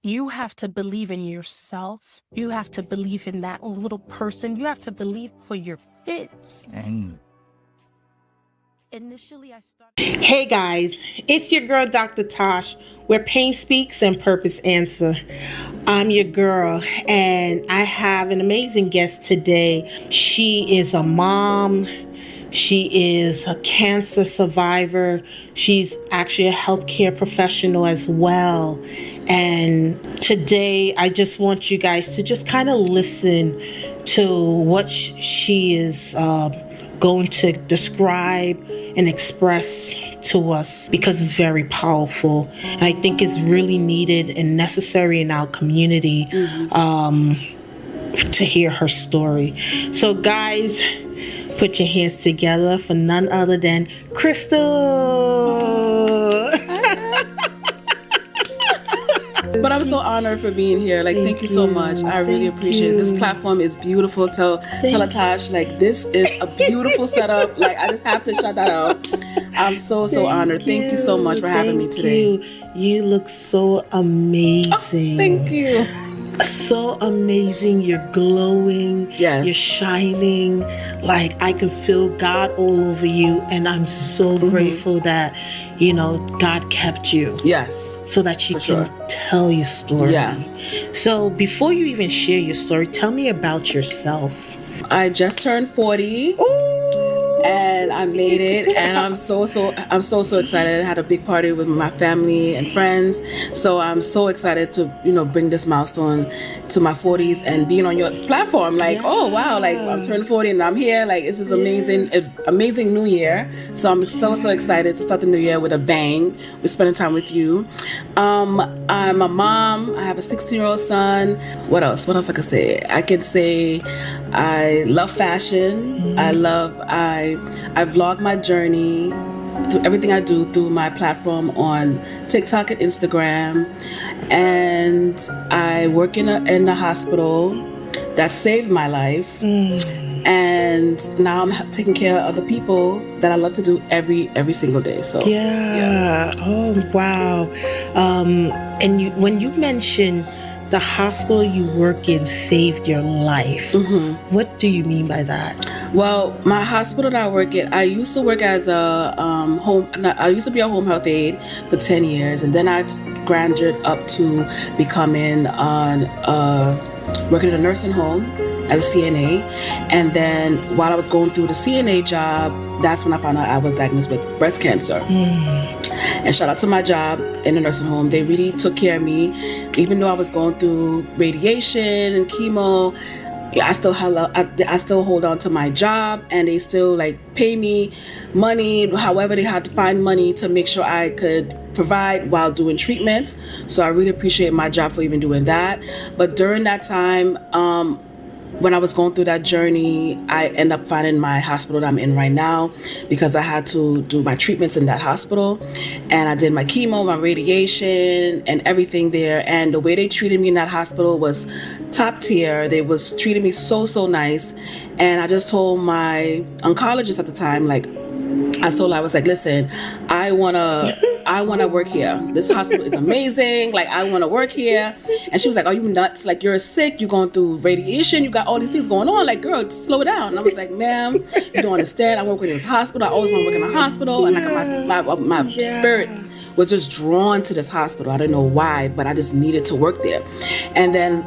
You have to believe in yourself. You have to believe in that little person. You have to believe for your kids. Initially, I started. Hey guys, it's your girl Dr.Tash, where pain speaks and purpose answer. I'm your girl, and I have an amazing guest today. She is a mom. She is a cancer survivor. She's actually a healthcare professional as well. And today, I just want you guys to just kind of listen to what she is going to describe and express to us, because it's very powerful, and I think it's really needed and necessary in our community to hear her story. So guys, put your hands together for none other than Crystal. But I'm so honored for being here. Thank you so much. I really appreciate it. This platform is beautiful. TelaTash, this is a beautiful setup. I just have to shout that out. I'm so honored. Thank you so much for having me today. You look so amazing. Thank you. So amazing. You're glowing. Yes. You're shining. I can feel God all over you, and I'm so grateful that God kept you. Yes. So that you can tell your story. Yeah. So before you even share your story, tell me about yourself. I just turned 40. Ooh. And I made it, and I'm so excited. I had a big party with my family and friends, so I'm so excited to bring this milestone to my 40s and being on your platform. Oh wow, I'm turning 40 and I'm here. This is amazing new year. So I'm so excited to start the new year with a bang. We're spending time with you. I'm a mom. I have a 16-year-old son. What else I could say? I could say I love fashion. I vlog my journey through everything I do through my platform on TikTok and Instagram, and I work in a hospital that saved my life, and now I'm taking care of other people that I love to do every single day. So yeah. Oh wow. And when you mention the hospital you work in saved your life, what do you mean by that? Well, my hospital that I work at, I used to work as a I used to be a home health aide for 10 years, and then I graduated up to becoming working in a nursing home as a CNA. And then while I was going through the CNA job, that's when I found out I was diagnosed with breast cancer. And shout out to my job in the nursing home. They really took care of me. Even though I was going through radiation and chemo, I still hold on to my job, and they still pay me money, however they had to find money to make sure I could provide while doing treatments. So I really appreciate my job for even doing that. But during that time, when I was going through that journey, I ended up finding my hospital that I'm in right now, because I had to do my treatments in that hospital, and I did my chemo, my radiation, and everything there. And the way they treated me in that hospital was top tier. They was treating me so nice. And I just told my oncologist at the time, I was like, listen, I wanna work here. This hospital is amazing. I wanna work here. And she was like, are you nuts? You're sick. You're going through radiation. You got all these things going on. Girl, slow down. And I was like, ma'am, you don't understand. I work in this hospital. I always want to work in a hospital. And my spirit was just drawn to this hospital. I don't know why, but I just needed to work there. And then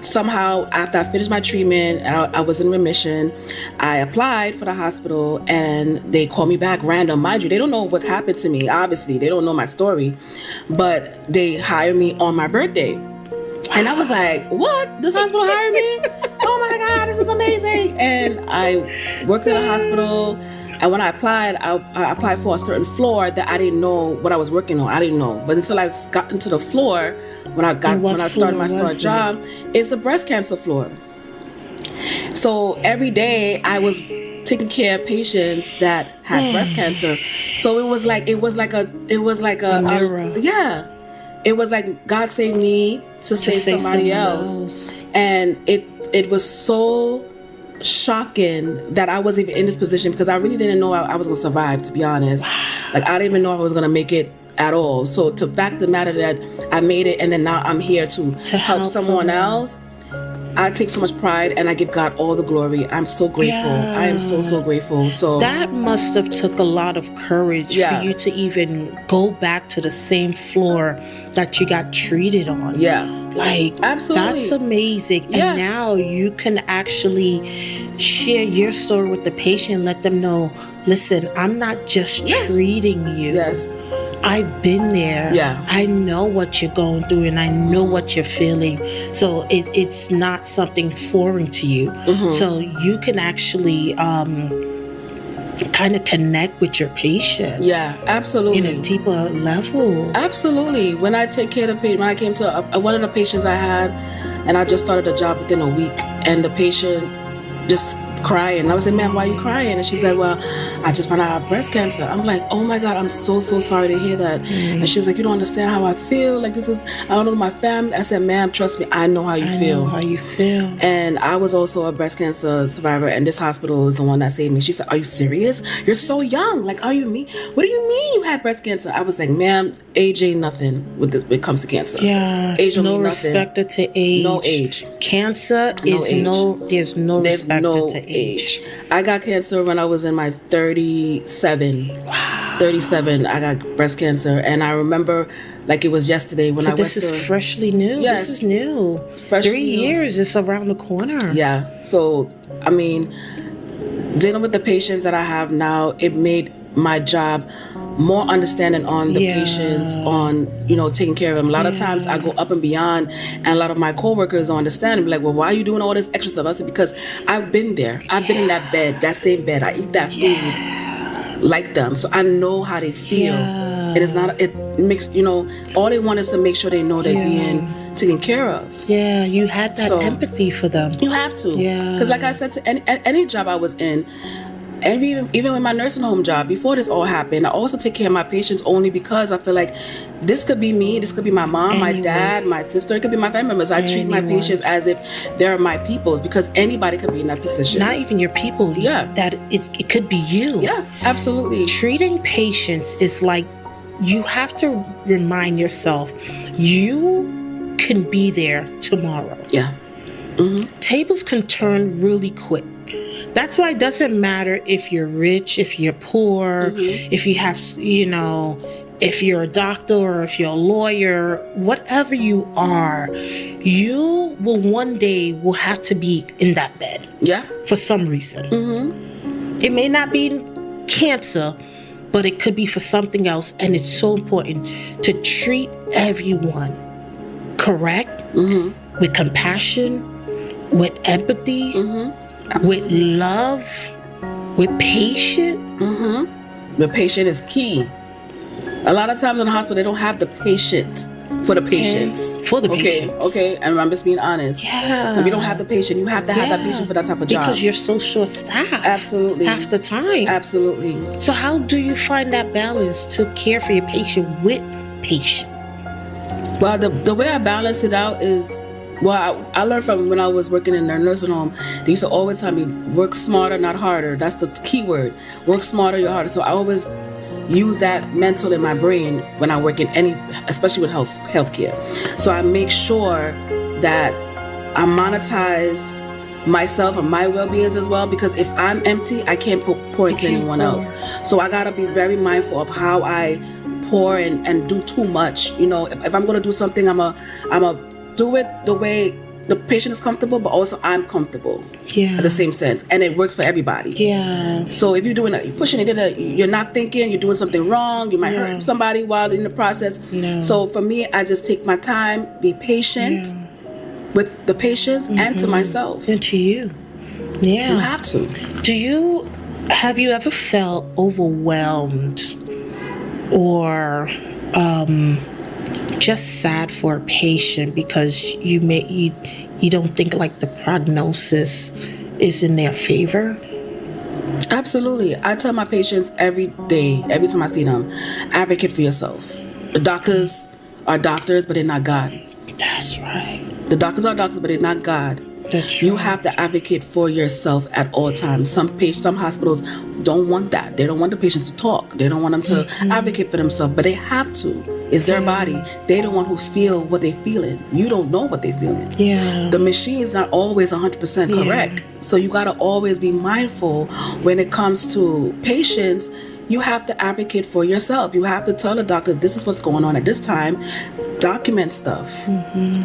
somehow after I finished my treatment, I was in remission. I applied for the hospital, and they called me back random. Mind you, they don't know what happened to me. Obviously, they don't know my story, but they hired me on my birthday. And I was like, what? This hospital hired me? Oh my God, this is amazing. And I worked in a hospital. And when I applied for a certain floor that I didn't know what I was working on. I didn't know. But until I got into the floor, when I started my job, it's the breast cancer floor. So every day I was taking care of patients that had breast cancer. So it was like a mirror. Yeah. It was like God saved me to save somebody else. And it was so shocking that I wasn't even in this position, because I really didn't know I was going to survive, to be honest. I didn't even know I was going to make it at all. So to fact the matter that I made it, and then now I'm here to help someone else, I take so much pride, and I give God all the glory. I'm so grateful. I am so grateful. So that must have took a lot of courage for you to even go back to the same floor that you got treated on. Yeah. Like, absolutely, that's amazing. And now you can actually share your story with the patient, let them know, listen, I'm not just treating you. Yes. I've been there. Yeah. I know what you're going through, and I know what you're feeling. So it's not something foreign to you. So you can actually kind of connect with your patient. Yeah, absolutely. In a deeper level. Absolutely. When I take care of the patient, when I came to one of the patients I had, and I just started a job within a week, and the patient just crying. I was like, ma'am, why are you crying? And she said, well, I just found out I have breast cancer. I'm like, oh my God, I'm so sorry to hear that. And she was like, you don't understand how I feel. Like, I don't know my family. I said, ma'am, trust me, I know how you feel. And I was also a breast cancer survivor, and this hospital is the one that saved me. She said, are you serious? You're so young. Like, what do you mean you had breast cancer? I was like, ma'am, age ain't nothing when it comes to cancer. Yeah, age no respecter to age. No age. Cancer is there's no respecter to age. I got cancer when I was in my 37. Wow. 37, I got breast cancer, and I remember like it was yesterday when I went to... This is freshly new. Yes. This is new. 3 years is around the corner. Yeah. So, I mean, dealing with the patients that I have now, it made my job more understanding on the patients, on, taking care of them. A lot of times I go up and beyond, and a lot of my coworkers don't understand and be like, well, why are you doing all this extra stuff? I said, because I've been there. I've been in that bed, that same bed. I eat that food like them. So I know how they feel. It makes, all they want is to make sure they know they're being taken care of. Yeah, you had that empathy for them. You have to. Yeah. Because like I said, to any job I was in, and even with my nursing home job, before this all happened, I also take care of my patients only because I feel like this could be me, this could be my mom, my dad, my sister, it could be my family members. I treat my patients as if they're my peoples, because anybody could be in that position. Not even your people. Yeah. That it could be you. Yeah, absolutely. Treating patients is like, you have to remind yourself, you can be there tomorrow. Yeah. Tables can turn really quick. That's why it doesn't matter if you're rich, if you're poor, if you have, if you're a doctor or if you're a lawyer, whatever you are, you will one day will have to be in that bed. Yeah. For some reason. It may not be cancer, but it could be for something else. And it's so important to treat everyone correct, with compassion, with empathy, with love, with patience. The patient is key. A lot of times in the hospital, they don't have the patient for the patients. For the patients. Okay, and I'm just being honest. Yeah. If you don't have the patient, you have to have that patient for that type of job. Because you're so short-staffed. Absolutely. Half the time. Absolutely. So how do you find that balance to care for your patient with patience? Well, the way I balance it out is, I learned from when I was working in their nursing home, they used to always tell me, work smarter, not harder. That's the key word. Work smarter, you're harder. So I always use that mental in my brain when I work in especially with healthcare. So I make sure that I monetize myself and my well-being as well, because if I'm empty, I can't pour into anyone else. So I gotta be very mindful of how I pour and do too much. If I'm gonna do something, I'm a do it the way the patient is comfortable, but also I'm comfortable. Yeah. At the same sense. And it works for everybody. Yeah. So if you're pushing it, you're not thinking, you're doing something wrong, you might hurt somebody while in the process. No. So for me, I just take my time, be patient with the patients and to myself. And to you. Yeah. You have to. Have you ever felt overwhelmed or just sad for a patient because you don't think like the prognosis is in their favor? Absolutely. I tell my patients every day, every time I see them, advocate for yourself. The doctors are doctors, but they're not God. That's right. The doctors are doctors, but they're not God. That's You right. have to advocate for yourself at all times. Some hospitals don't want that. They don't want the patient to talk. They don't want them to advocate for themselves, but they have to. It's their body. They the one who feel what they feeling. You don't know what they feeling. Yeah. The machine is not always 100% correct. So you got to always be mindful when it comes to patients. You have to advocate for yourself. You have to tell the doctor, this is what's going on at this time. Document stuff.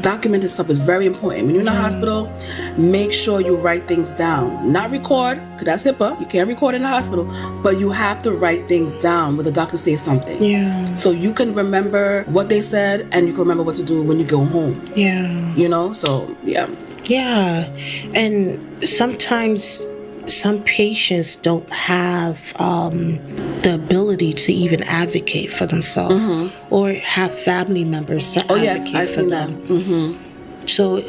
Documenting stuff is very important. When you're in the hospital, make sure you write things down. Not record, because that's HIPAA. You can't record in the hospital. But you have to write things down when the doctor says something. Yeah. So you can remember what they said, and you can remember what to do when you go home. Yeah. You know? So, yeah. Yeah. And sometimes some patients don't have the ability to even advocate for themselves or have family members to advocate for them. So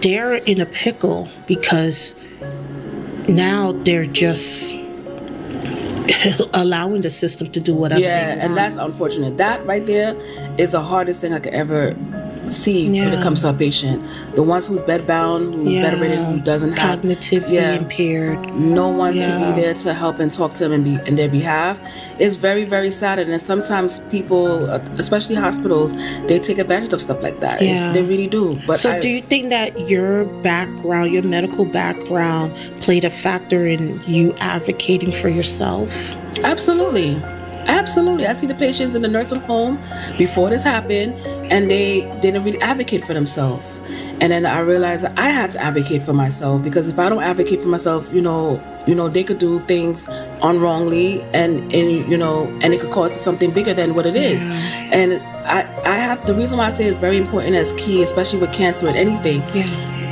they're in a pickle because now they're just allowing the system to do whatever they want. And that's unfortunate. That right there is the hardest thing I could ever see when it comes to a patient. The ones who's bedbound, who's bedridden, who doesn't have cognitively impaired, no one to be there to help and talk to them and be in their behalf. It's very, very sad. And sometimes people, especially hospitals, they take advantage of stuff like that. They really do. But so do you think that your background, your medical background, played a factor in you advocating for yourself? Absolutely. I see the patients in the nursing home before this happened, and they didn't really advocate for themselves. And then I realized that I had to advocate for myself, because if I don't advocate for myself, you know, they could do things unwrongly, and it could cause something bigger than what it is. And I have, the reason why I say it's very important as key, especially with cancer and anything,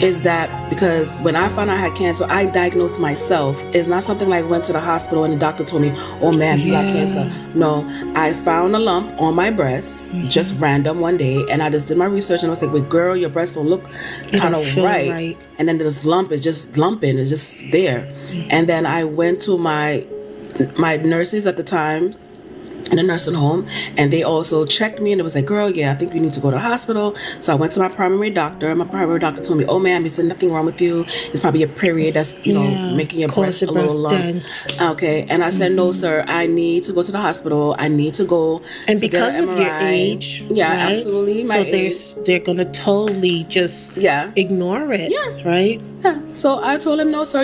is that because when I found out I had cancer, I diagnosed myself. It's not something like went to the hospital and the doctor told me, oh man, you got cancer. No, I found a lump on my breast, just random one day, and I just did my research and I was like, wait, girl, your breast don't look kind of right. And then this lump is just lumping, it's just there. And then I went to my nurses at the time in a nursing home, and they also checked me, and it was like, girl, I think you need to go to the hospital. So I went to my primary doctor, and my primary doctor told me, oh ma'am, there's nothing wrong with you. It's probably a period that's making your breast a little lump. Okay. And I said, no sir, I need to go to the hospital. I need to go and to because get an of MRI. your age, right? Absolutely, my age. So they're gonna totally just ignore it, right? So I told him, no sir,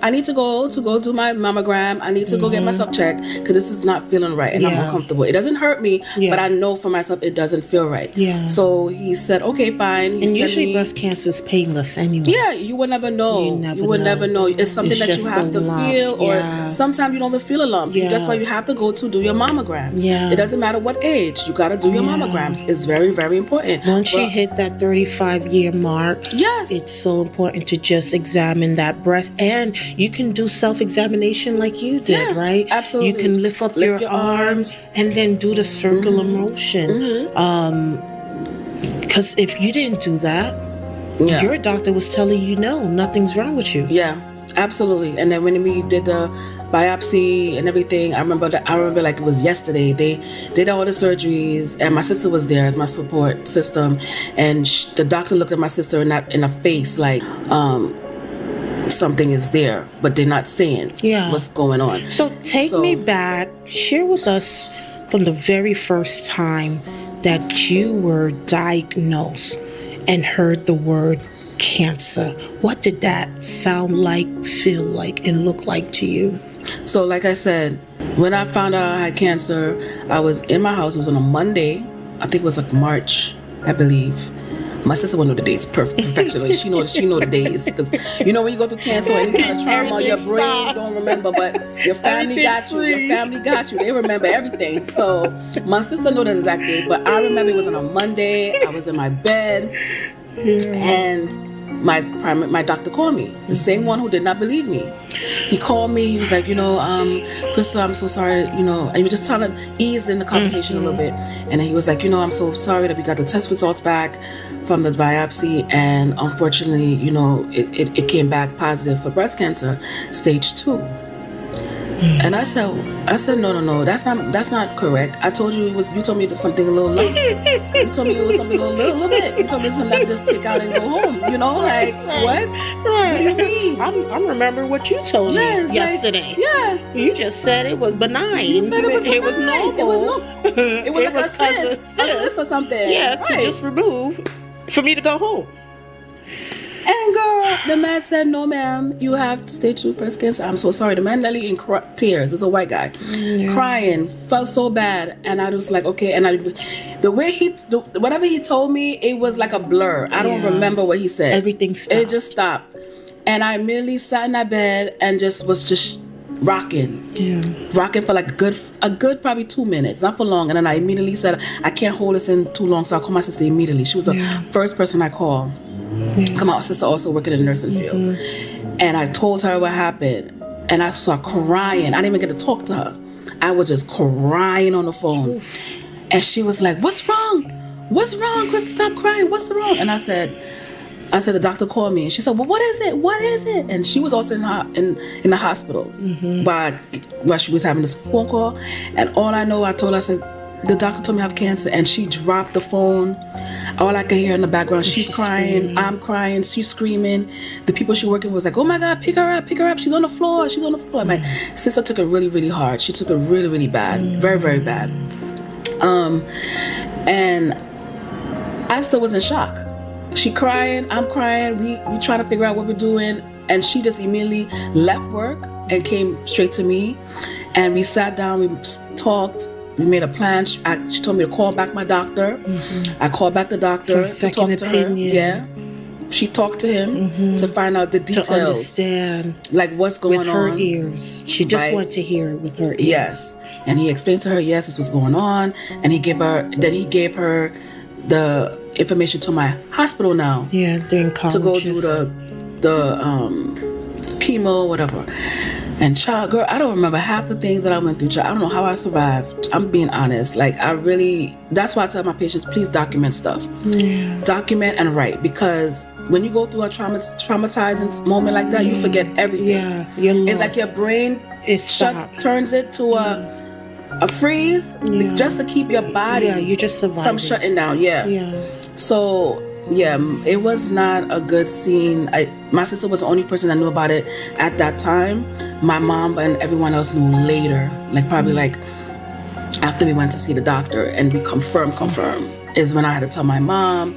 I need to go do my mammogram. I need to go get myself checked, because this is not feeling right, and I'm uncomfortable. It doesn't hurt me, but I know for myself it doesn't feel right. So he said, okay, fine. And usually breast cancer is painless anyway. You would never know. You would never know. It's something that you have to feel, or sometimes you don't even feel a lump. That's why you have to go to do your mammograms. It doesn't matter what age. You got to do your mammograms. It's very, very important. Once you hit that 35-year mark, it's so important to just examine that breast. And you can do self-examination like you did, right? Absolutely. You can lift up your arms and then do the circular motion. Because if you didn't do that, your doctor was telling you, no, nothing's wrong with you. Absolutely. And then when we did the biopsy and everything, I remember like it was yesterday. They did all the surgeries, and my sister was there as my support system, and the doctor looked at my sister in the face like something is there, but they're not saying what's going on. So take me back, share with us from the very first time that you were diagnosed and heard the word cancer. What did that sound like, feel like, and look like to you? So like I said, when I found out I had cancer, I was in my house. It was on a Monday. I think it was like March, I believe. My sister will know the days perfectly. She know the days, because when you go through cancer or any kind of trauma, your brain don't remember, but your family got you. Your family got you. They remember everything. So my sister know the exact day, but I remember it was on a Monday. I was in my bed, and my doctor called me, the same one who did not believe me. He called me. He was like, Crystal, I'm so sorry, and he was just trying to ease in the conversation a little bit. And then he was like, I'm so sorry that we got the test results back from the biopsy, and unfortunately, it came back positive for breast cancer, stage 2. And I said, no, that's not correct. I told you you told me it was something a little low. You told me it was something a little bit. You told me something I could just take out and go home. Like, what? Right. What do you mean? I remember what you told me yesterday. Yeah. You just said it was benign. You said it was benign. It was normal. It was like a cyst or something. Yeah, to just remove for me to go home. And girl, the man said, no, ma'am, you have stage 2 breast cancer. I'm so sorry. The man nearly in tears. It's a white guy. Crying. Felt so bad. And I was like, okay. And the way whatever he told me, it was like a blur. I don't remember what he said. Everything stopped. It just stopped. And I immediately sat in that bed and was just rocking. Yeah. Rocking for like a good probably 2 minutes, not for long. And then I immediately said, I can't hold this in too long. So I called my sister immediately. She was the first person I called. Come on, sister also working in the nursing field. And I told her what happened. And I started crying. I didn't even get to talk to her. I was just crying on the phone. And she was like, what's wrong? What's wrong, Krista? Stop crying. What's wrong? And I said, the doctor called me. And she said, well, what is it? What is it? And she was also in the hospital while she was having this phone call. And all I know, I told her, I said, the doctor told me I have cancer. And she dropped the phone. All I could hear in the background, she's crying, screaming. I'm crying, she's screaming. The people she working with was like, oh my God, pick her up. She's on the floor. My sister took it really, really hard. She took it really, really bad. Very, very bad. And I still was in shock. She crying, I'm crying. We trying to figure out what we're doing. And she just immediately left work and came straight to me. And we sat down, we talked. We made a plan. She told me to call back my doctor. I called back the doctor to talk to her. Yeah. She talked to him to find out the details. To understand. Like what's going on. With her ears. She just wanted to hear it with her ears. Yes. And he explained to her, yes, this was going on. And he gave her the information to my hospital now. Yeah, they're in college. To go do the chemo, whatever. And child, girl, I don't remember half the things that I went through. Child, I don't know how I survived. I'm being honest. Like, that's why I tell my patients, please document stuff. Yeah. Document and write. Because when you go through a traumatizing moment like that, you forget everything. Yeah, you're lost. It's like your brain turns it to a freeze just to keep your body you're just surviving. From shutting down. Yeah. So, yeah, it was not a good scene. My sister was the only person that knew about it at that time. My mom and everyone else knew later, like probably like after we went to see the doctor and we confirmed is when I had to tell my mom.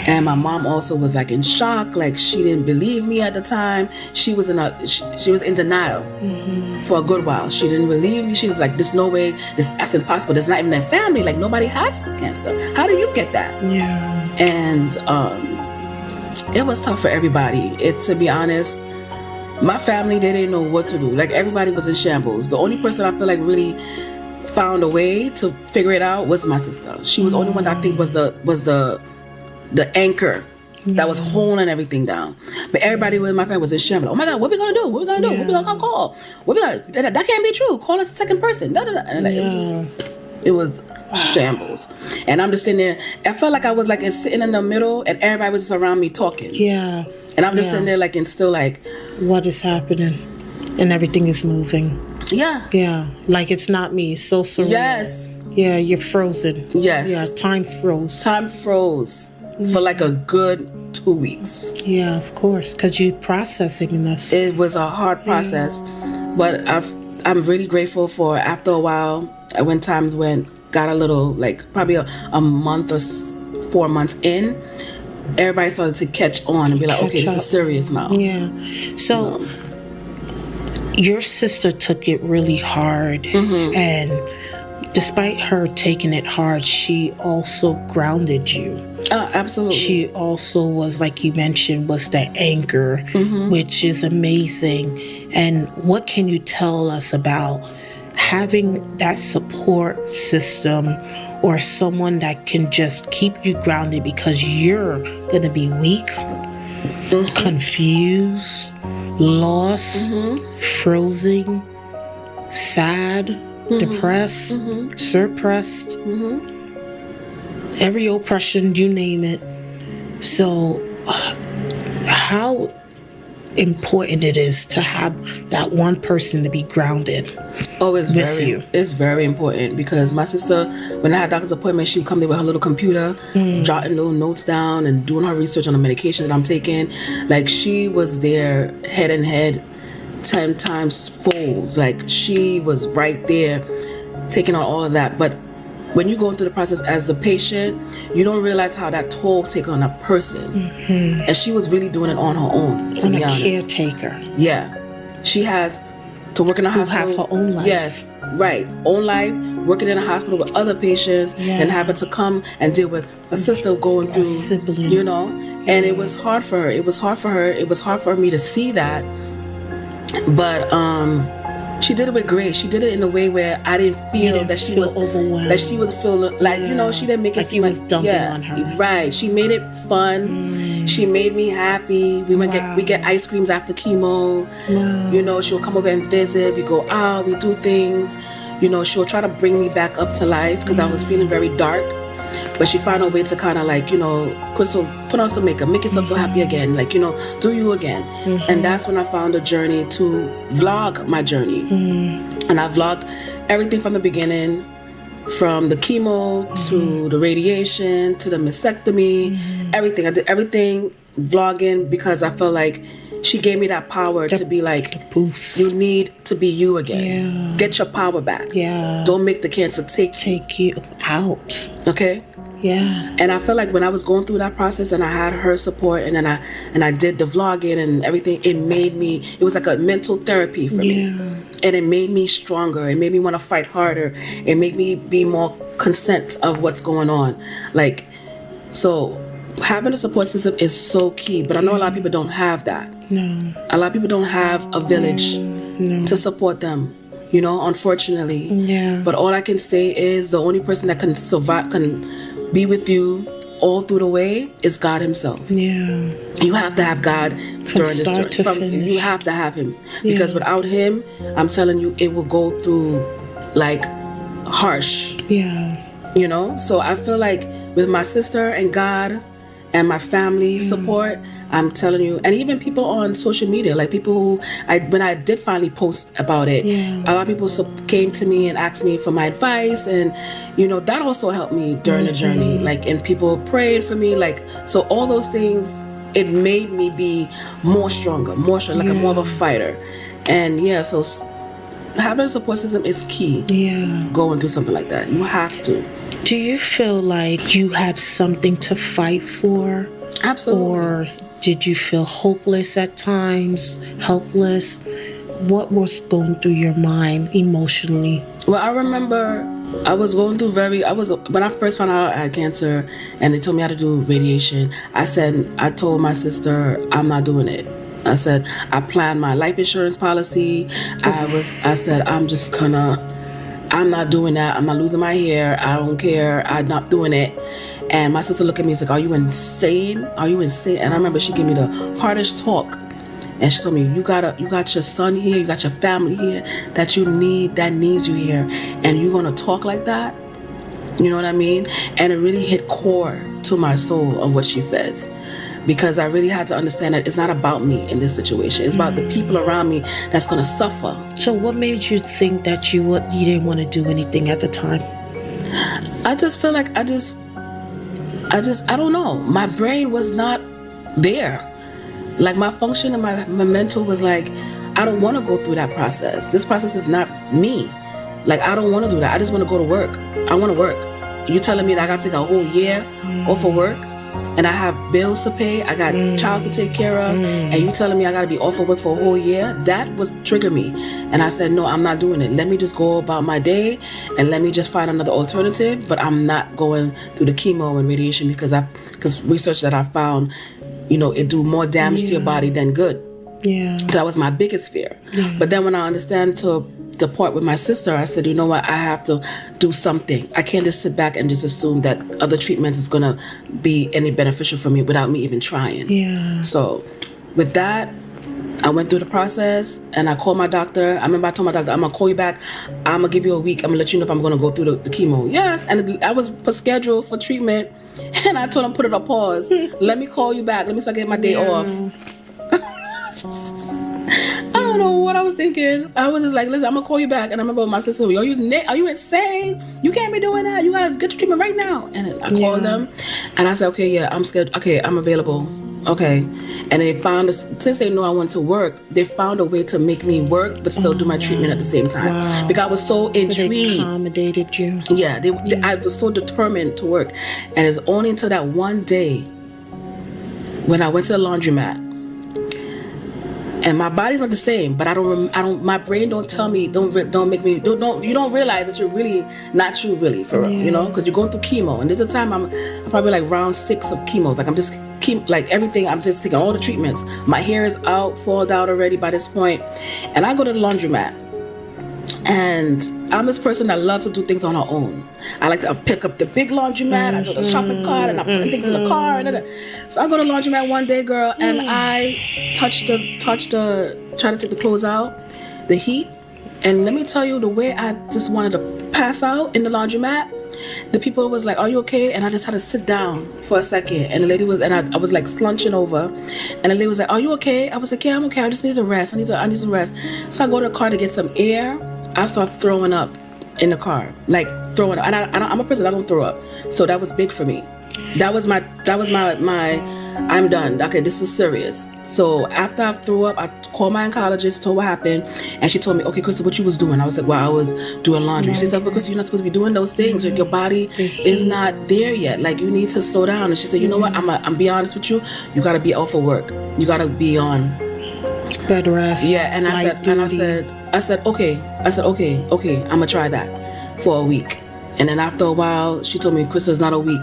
And my mom also was like in shock, like she didn't believe me at the time. She was in denial for a good while. She didn't believe me. She was like, there's no way, that's impossible. There's not even a family. Like nobody has cancer. How do you get that? Yeah. And it was tough for everybody. To be honest, my family, they didn't know what to do. Like everybody was in shambles. The only person I feel like really found a way to figure it out was my sister. She was the only one that I think was the anchor that was holding everything down. But everybody in my family was in shambles. Oh my God, what we gonna do? What we gonna do? What we gonna call? That can't be true. Call us a second person. And it was shambles. And I'm just sitting there. I felt like I was like sitting in the middle and everybody was just around me talking. Yeah. And I'm just sitting there like and still like, what is happening? And everything is moving. Yeah. Yeah. Like it's not me. It's so surreal. Yes. Yeah, you're frozen. Yes. Yeah, time froze. Time froze for like a good 2 weeks. Yeah, of course, because you're processing this. It was a hard process, but I'm really grateful for after a while, when times got a little, like probably a month or 4 months in, everybody started to catch on and be like, okay, this is serious now. Yeah. So your sister took it really hard, and despite her taking it hard, she also grounded you. Oh, absolutely. She also was, like you mentioned, was the anchor, which is amazing. And what can you tell us about having that support system or someone that can just keep you grounded, because you're going to be weak, confused, lost, frozen, sad, depressed, suppressed, every oppression, you name it. So how important it is to have that one person to be grounded. Oh, it's with you. It's very important, because my sister, when I had doctor's appointment, she would come there with her little computer, jotting little notes down and doing her research on the medication that I'm taking. Like, she was there head and head 10 times fold. Like, she was right there taking on all of that. But when you're going through the process as the patient, you don't realize how that toll takes on a person. And she was really doing it on her own, to be honest. Caretaker. Yeah. She has to work in a hospital. Have her own life. Yes, right. Own life, working in a hospital with other patients, and having to come and deal with a sister going through, sibling. you know. And it was hard for her. It was hard for her. It was hard for me to see that. But she did it with grace. She did it in a way where I didn't feel that she was overwhelmed. That she was feeling like, you know, she didn't make it seem like dumping on her. Right. She made it fun. She made me happy. We get ice creams after chemo. You know, she'll come over and visit. We go out. We do things. You know, she'll try to bring me back up to life, because I was feeling very dark. But she found a way to kind of, like, you know, Crystal, put on some makeup, make yourself feel happy again, like, you know, do you again. And that's when I found a journey to vlog my journey. And I vlogged everything from the beginning, from the chemo to the radiation to the mastectomy, everything. I did everything vlogging, because I felt like she gave me that power to be like, boost. You need to be you again. Get your power back. Don't make the cancer take you out. Okay? Yeah. And I felt like when I was going through that process and I had her support, and then I did the vlogging and everything, it was like a mental therapy for me. And it made me stronger. It made me want to fight harder. It made me be more consent of what's going on. Like, so having a support system is so key, but I know a lot of people don't have that. No. A lot of people don't have a village to support them, you know, unfortunately. Yeah. But all I can say is the only person that can survive, can be with you all through the way, is God himself. Yeah. You have to have God during this start to finish. You have to have him, because without him, I'm telling you, it will go through like harsh. Yeah. You know? So I feel like with my sister and God and my family support, I'm telling you, and even people on social media, like people who, when I did finally post about it, a lot of people came to me and asked me for my advice, and you know, that also helped me during the journey, like, and people prayed for me, like, so all those things, it made me be more stronger, like a more of a fighter. And so having a support system is key. Going through something like that, you have to. Do you feel like you had something to fight for? Absolutely. Or did you feel hopeless at times, helpless? What was going through your mind emotionally? Well, I remember I was going through when I first found out I had cancer and they told me how to do radiation, I told my sister, I'm not doing it. I said, I planned my life insurance policy. I said, I'm not doing that. I'm not losing my hair. I don't care. I'm not doing it. And my sister looked at me and was like, are you insane? Are you insane? And I remember she gave me the hardest talk. And she told me, you got your son here, you got your family here that needs you here. And you're going to talk like that? You know what I mean? And it really hit core to my soul of what she says. Because I really had to understand that it's not about me in this situation. It's about the people around me that's going to suffer. So what made you think that you didn't want to do anything at the time? I just feel like I don't know. My brain was not there. Like my function and my mental was like, I don't want to go through that process. This process is not me. Like, I don't want to do that. I just want to go to work. I want to work. You telling me that I got to take a whole year off of work? And I have bills to pay, I got child to take care of, and you telling me I got to be off of work for a whole year? That was trigger me. And I said, no, I'm not doing it. Let me just go about my day and let me just find another alternative, but I'm not going through the chemo and radiation because research that I found, you know, it do more damage to your body than good. Yeah. That was my biggest fear. Yeah. But then when I understand to part with my sister, I said, you know what, I have to do something. I can't just sit back and just assume that other treatments is going to be any beneficial for me without me even trying. Yeah. So with that, I went through the process and I called my doctor. I remember I told my doctor, I'm going to call you back. I'm going to give you a week. I'm going to let you know if I'm going to go through the chemo. Yes. And I was scheduled for treatment and I told him, put it on pause. Let me call you back. Let me start getting my day off. I don't know what I was thinking. I was just like, listen, I'm gonna call you back. And I remember my sister, are you insane? You can't be doing that. You gotta get your treatment right now. And I called them and I said, okay, yeah, I'm scheduled. Okay, I'm available. Okay. And they found, since they know I went to work, they found a way to make me work but still do my treatment at the same time. Wow. Because I was so intrigued. They accommodated you. Yeah, I was so determined to work. And it's only until that one day when I went to the laundromat, and my body's not the same, but my brain don't tell me, you don't realize that you're really not you really, for real, you know, because you're going through chemo. And there's a time I'm probably like round 6 of chemo. Like I'm just like everything, I'm just taking all the treatments. My hair is out, falled out already by this point. And I go to the laundromat. And I'm this person that loves to do things on her own. I like to pick up the big laundromat, I do the shopping cart, and I put things in the car. So I go to the laundromat one day, girl, and I try to take the clothes out, the heat. And let me tell you, the way I just wanted to pass out in the laundromat, the people was like, are you okay? And I just had to sit down for a second. And the lady was, and I was like slunching over. And the lady was like, are you okay? I was like, yeah, I'm okay. I just need some rest. I need some rest. So I go to the car to get some air. I start throwing up in the car, like throwing up. And I'm a person that don't throw up. So that was big for me. That was my I'm done. Okay, this is serious. So after I threw up, I called my oncologist, told what happened, and she told me, okay, Krista, what you was doing? I was like, well, I was doing laundry. She said, because you're not supposed to be doing those things. Your body is not there yet. Like, you need to slow down. And she said, you know what? I'm be honest with you. You got to be out for work. You got to be on bed rest. Yeah, and I said, okay. I'm gonna try that for a week. And then after a while, she told me, Krista, it's not a week.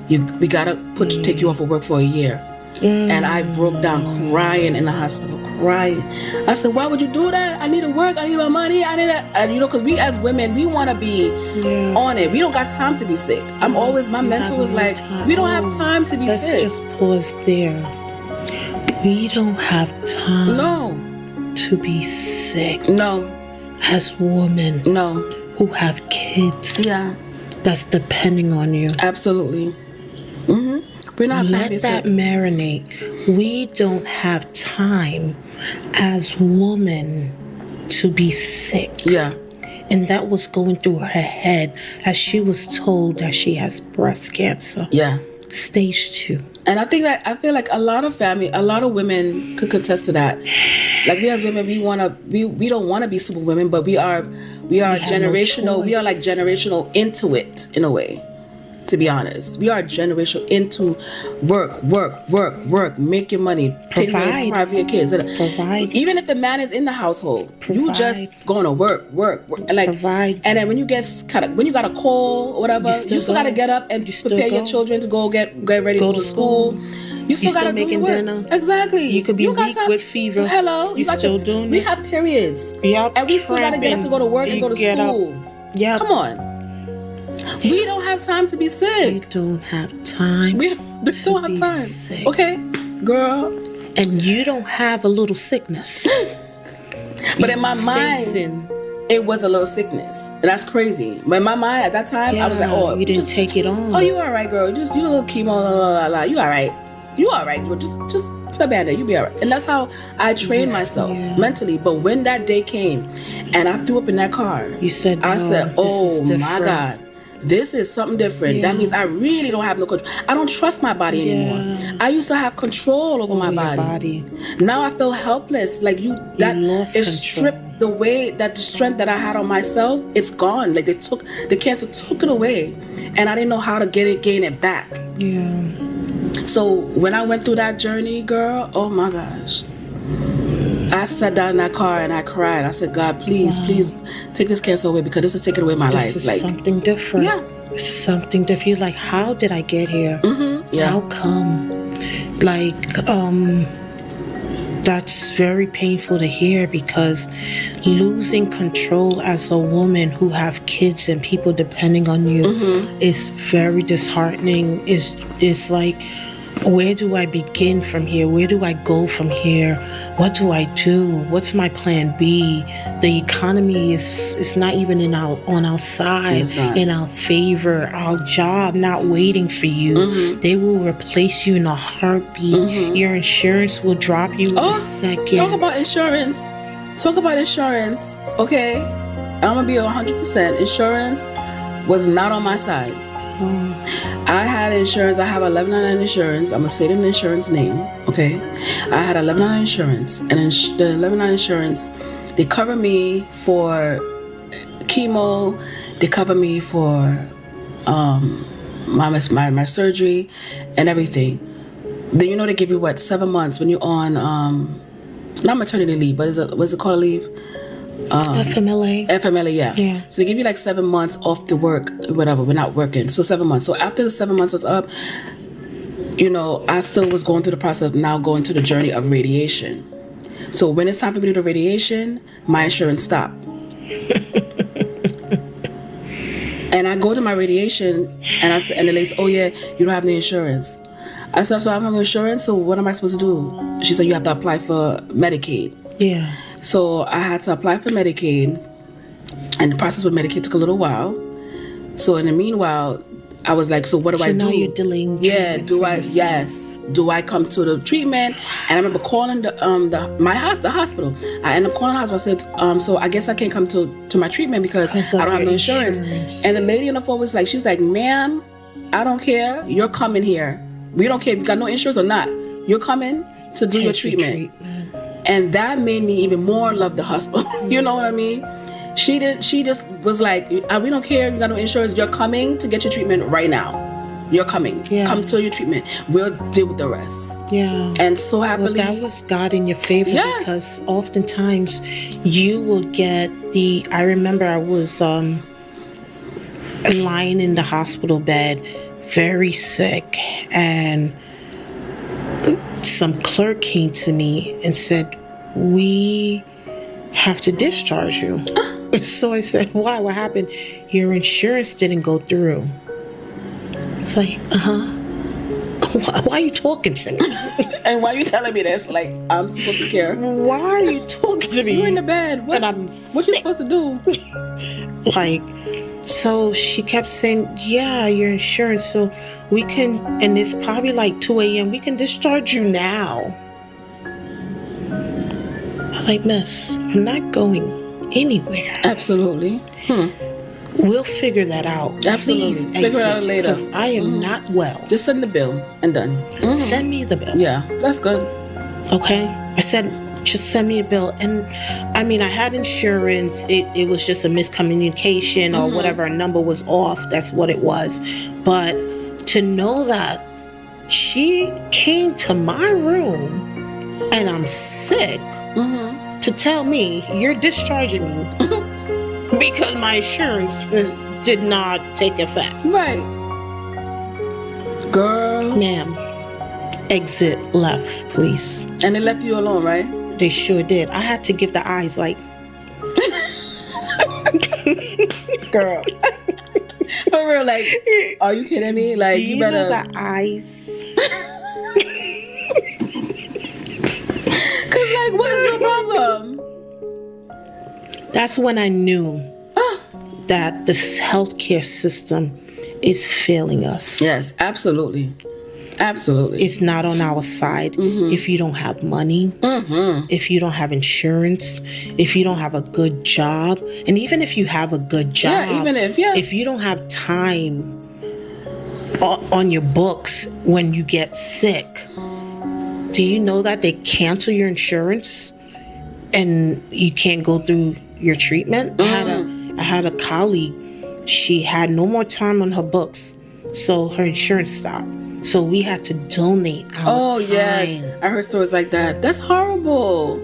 We gotta take you off of work for a year. And I broke down crying in the hospital, crying. I said, why would you do that? I need to work. I need my money. I need that. And, because we as women, we want to be on it. We don't got time to be sick. My mental was like, we don't have time to be sick. Let's just pause there. We don't have time to be sick. No. As women. No. Who have kids. Yeah. That's depending on you. Absolutely. We're not Let that marinate. We don't have time as women to be sick. Yeah. And that was going through her head as she was told that she has breast cancer. Yeah. Stage 2. And I feel like a lot of women could contest to that. Like, we as women, we don't want to be super women, but we are generational. No, we are like generational into it in a way. To be honest, we are generational into work, make your money, provide for your kids. Provide. Even if the man is in the household, you just going to work, and like provide. And then when you got a call or whatever, you still got to get up and prepare your children to go get ready to go to school. You still got to do your work. Dinner. Exactly. You could be weak with fever. Hello. You still doing it. We have periods. Yep. And we still got to get up to go to work and go to school. Yeah. Come on. We don't have time to be sick. We don't have time. We don't have time. Sick. Okay, girl. And you don't have a little sickness. But in my mind, it was a little sickness. And that's crazy. But in my mind at that time, I was like, oh, you didn't take it on. Oh, you all right, girl. Just do a little chemo. You all right. You all right. Just put a band-aid. You'll be all right. And that's how I trained myself mentally. But when that day came and I threw up in that car, I said, oh my God. This is something different. Yeah. That means I really don't have no control. I don't trust my body anymore. I used to have control over my body. Now I feel helpless. Like it stripped the way that the strength that I had on myself, it's gone. Like the cancer took it away, and I didn't know how to gain it back. Yeah. So when I went through that journey, girl, oh my gosh. I sat down in that car and I cried. I said, God, please take this cancer away, because this is taking away my life. This is something different. Yeah. This is something different. You're like, how did I get here? Yeah. How come? Like, that's very painful to hear, because losing control as a woman who have kids and people depending on you is very disheartening. It's like, where do I begin from here? Where do I go from here? What do I do? What's my plan B? The economy is not even on our side, in our favor. Our job not waiting for you. They will replace you in a heartbeat. Your insurance will drop you in a second. Talk about insurance. Okay, I'm gonna be 100%. Insurance was not on my side. I had insurance. I have 1199 insurance. I'm gonna say the insurance name. Okay, I had 1199 insurance, and the 1199 insurance, they cover me for chemo. They cover me for my surgery and everything. Then they give you 7 months when you're on not maternity leave, but what's it called, leave? FMLA, yeah. So they give you 7 months off the work, whatever. We're not working, so 7 months. So after the 7 months was up, I still was going through the process of now going to the journey of radiation. So when it's time for me to do the radiation, my insurance stopped. And I go to my radiation, and the lady said, "Oh yeah, you don't have the insurance." I said, "So I don't have the insurance. So what am I supposed to do?" She said, "You have to apply for Medicaid." Yeah. So I had to apply for Medicaid, and the process with Medicaid took a little while. So in the meanwhile, I was like, "So what do I do?" So now you're delaying. Yeah. Do I come to the treatment? And I remember calling the hospital. I ended up calling the hospital. I said, "So I guess I can't come to my treatment because I don't have no insurance." And the lady on the phone was like, she's like, "Ma'am, I don't care. You're coming here. We don't care if you got no insurance or not. You're coming to do your treatment." And that made me even more love the hospital. You know what I mean? She just was like, "We don't care if you got no insurance. You're coming to get your treatment right now. You're coming. Yeah. Come to your treatment. We'll deal with the rest." Yeah. And so happily. Well, that was God in your favor, because oftentimes you will get I remember I was lying in the hospital bed, very sick, and some clerk came to me and said, "We have to discharge you." So I said, "Why? What happened?" "Your insurance didn't go through." It's like, why are you talking to me? And why are you telling me this? Like, I'm supposed to care. Why are you talking to me? You're in the bed. What you supposed to do? So she kept saying, "Yeah, your insurance, so we can," and it's probably 2 a.m., "we can discharge you now." I'm like, "Miss, I'm not going anywhere." Absolutely. We'll figure that out. Absolutely. Please figure it out later. Because I am not well. Just send the bill and done. Send me the bill. Yeah, that's good. Okay. I said, just send me a bill. And I mean, I had insurance. It was just a miscommunication or whatever. A number was off. That's what it was. But to know that she came to my room and I'm sick to tell me, "You're discharging me." Because my insurance did not take effect. Right. Girl. "Ma'am, exit left, please." And they left you alone, right? They sure did. I had to give the eyes Girl. For real, are you kidding me? Do you better know the eyes? Cause what is your problem? That's when I knew that this healthcare system is failing us. Yes, absolutely. Absolutely. It's not on our side. If you don't have money, if you don't have insurance, if you don't have a good job, and even if you have a good job, if you don't have time on your books when you get sick, do you know that they cancel your insurance and you can't go through your treatment? I had a colleague, she had no more time on her books, so her insurance stopped. So we had to donate our time. Yes. I heard stories like that. That's horrible.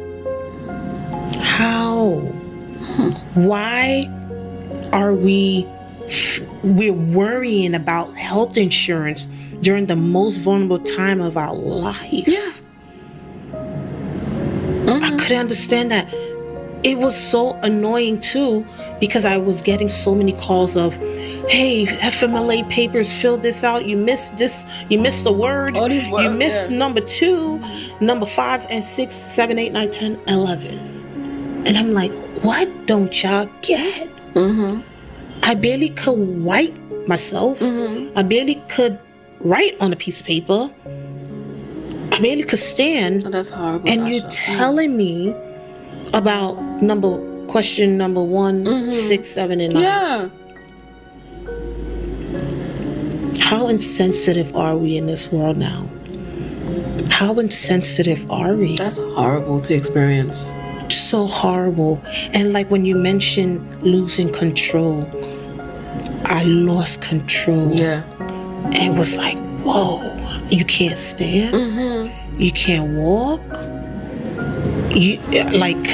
How? Why are we're worrying about health insurance during the most vulnerable time of our life? Yeah. I couldn't understand that. it was so annoying too, because I was getting so many calls of, hey, FMLA papers, fill this out. You missed this. You missed a word. All these words, you missed yeah. number 2, number 5 and 6, 7, 8, 9, 10, 11. And I'm like, what don't y'all get? I barely could write myself. I barely could write on a piece of paper. I barely could stand. Oh, that's horrible. And Tasha. you're telling me about question number 1, 6, 7, and 9. Yeah. How insensitive are we in this world now? How insensitive are we? That's horrible to experience. So horrible. And like when you mentioned losing control, I lost control. Yeah. And it was like, whoa, you can't stand, you can't walk, you like,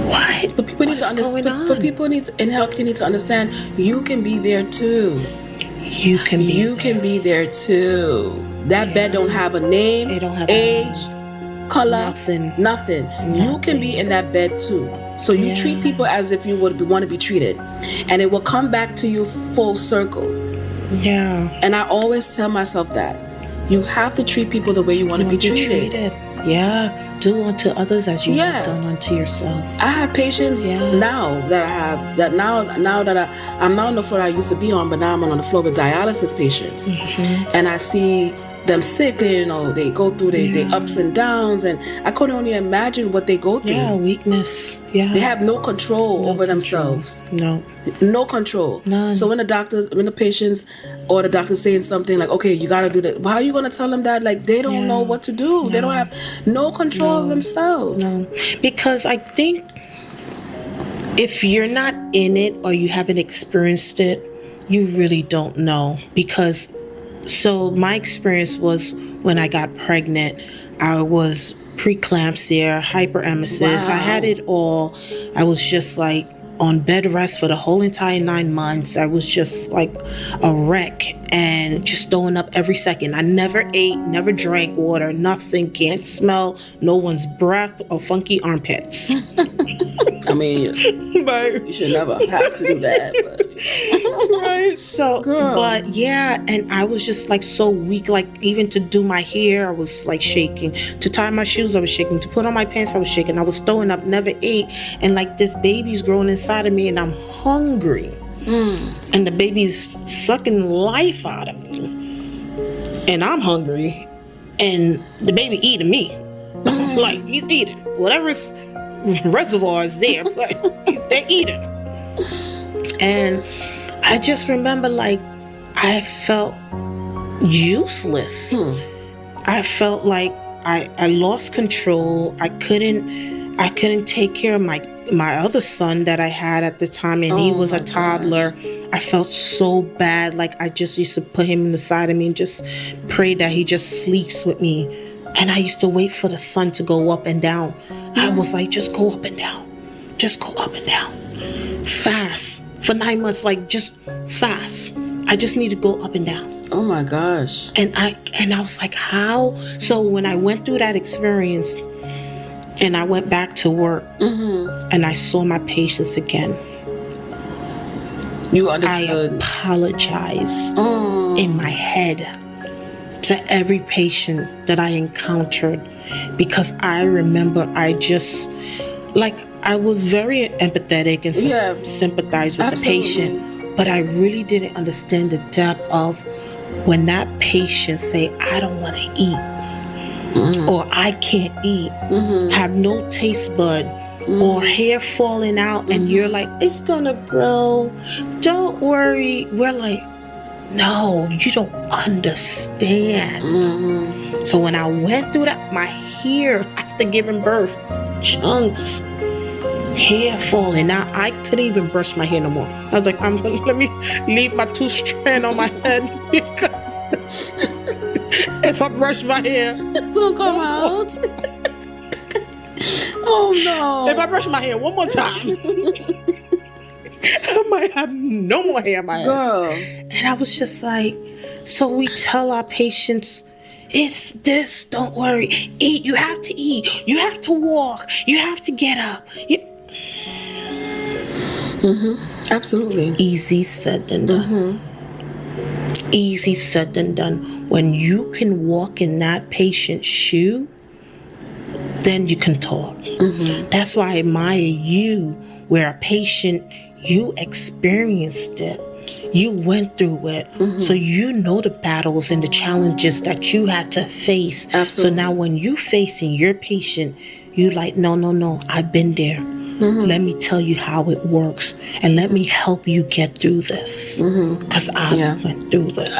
what? But people need to understand. But people need to, in health, you need to understand. You can be there too. You can be there too. That bed don't have a name, It don't have age, color, Nothing. You can be in that bed too. So you treat people as if you would want to be treated, and it will come back to you full circle. Yeah. And I always tell myself that you have to treat people the way you want to be treated. Yeah. Do unto others as you have Yeah. done unto yourself. I have patients now that I have that now that I'm not on the floor I used to be on, but now I'm on the floor with dialysis patients, and I see them sick. You know, they go through their ups and downs, and I couldn't only imagine what they go through. Yeah, weakness. Yeah, They have no control over themselves. No control. None. So when the patients or the doctor's saying something like, okay, you got to do that. How are you going to tell them that? Like, they don't know what to do. No. They don't have no control of themselves. No, because I think if you're not in it or you haven't experienced it, you really don't know. Because, so my experience was when I got pregnant, I was preeclampsia, hyperemesis. Wow. I had it all. I was just like on bed rest for the whole entire 9 months. I was just like a wreck and just throwing up every second. I never ate, never drank water, nothing, can't smell no one's breath or funky armpits. I mean, you should never have to do that. But. Right? So, Girl. But yeah, and I was just like so weak, like even to do my hair, I was like shaking. To tie my shoes, I was shaking. To put on my pants, I was shaking. I was throwing up, never ate. And like this baby's growing inside of me and I'm hungry. And the baby's sucking life out of me. And I'm hungry. And the baby eating me. Like he's eating. Whatever's reservoir is there, but they're eating. And I just remember like I felt useless. I felt like I lost control. I couldn't take care of my other son that I had at the time, and he was a toddler. I felt so bad. Like I just used to put him in the side of me and just pray that he just sleeps with me. And I used to wait for the sun to go up and down. I was like, just go up and down. Just go up and down. Fast. For 9 months, like just fast. I just need to go up and down. Oh my gosh. And I was like, how? So when I went through that experience and I went back to work and I saw my patients again, you understood. I apologized in my head to every patient that I encountered, because I remember I just, like, I was very empathetic and sympathized with the patient, but I really didn't understand the depth of when that patient say, I don't want to eat, or I can't eat, have no taste bud, or hair falling out, and you're like, it's gonna grow, don't worry. We're like, no, you don't understand. So when I went through that, my hair after giving birth, chunks, hair falling out, I couldn't even brush my hair no more. I was like, let me leave my 2-strand on my head, because if I brush my hair, it's gonna come out. Oh no. If I brush my hair one more time, I might have no more hair in my head. Girl. And I was just like, so we tell our patients, It's this. Don't worry. Eat. You have to eat. You have to walk. You have to get up. Absolutely. Easy said than done. Easy said than done. When you can walk in that patient's shoe, then you can talk. That's why I admire you, where a patient, you experienced it. You went through it. So you know the battles and the challenges that you had to face. Absolutely. So now when you facing your patient, you like, no, I've been there. Let me tell you how it works, and let me help you get through this, because I went through this.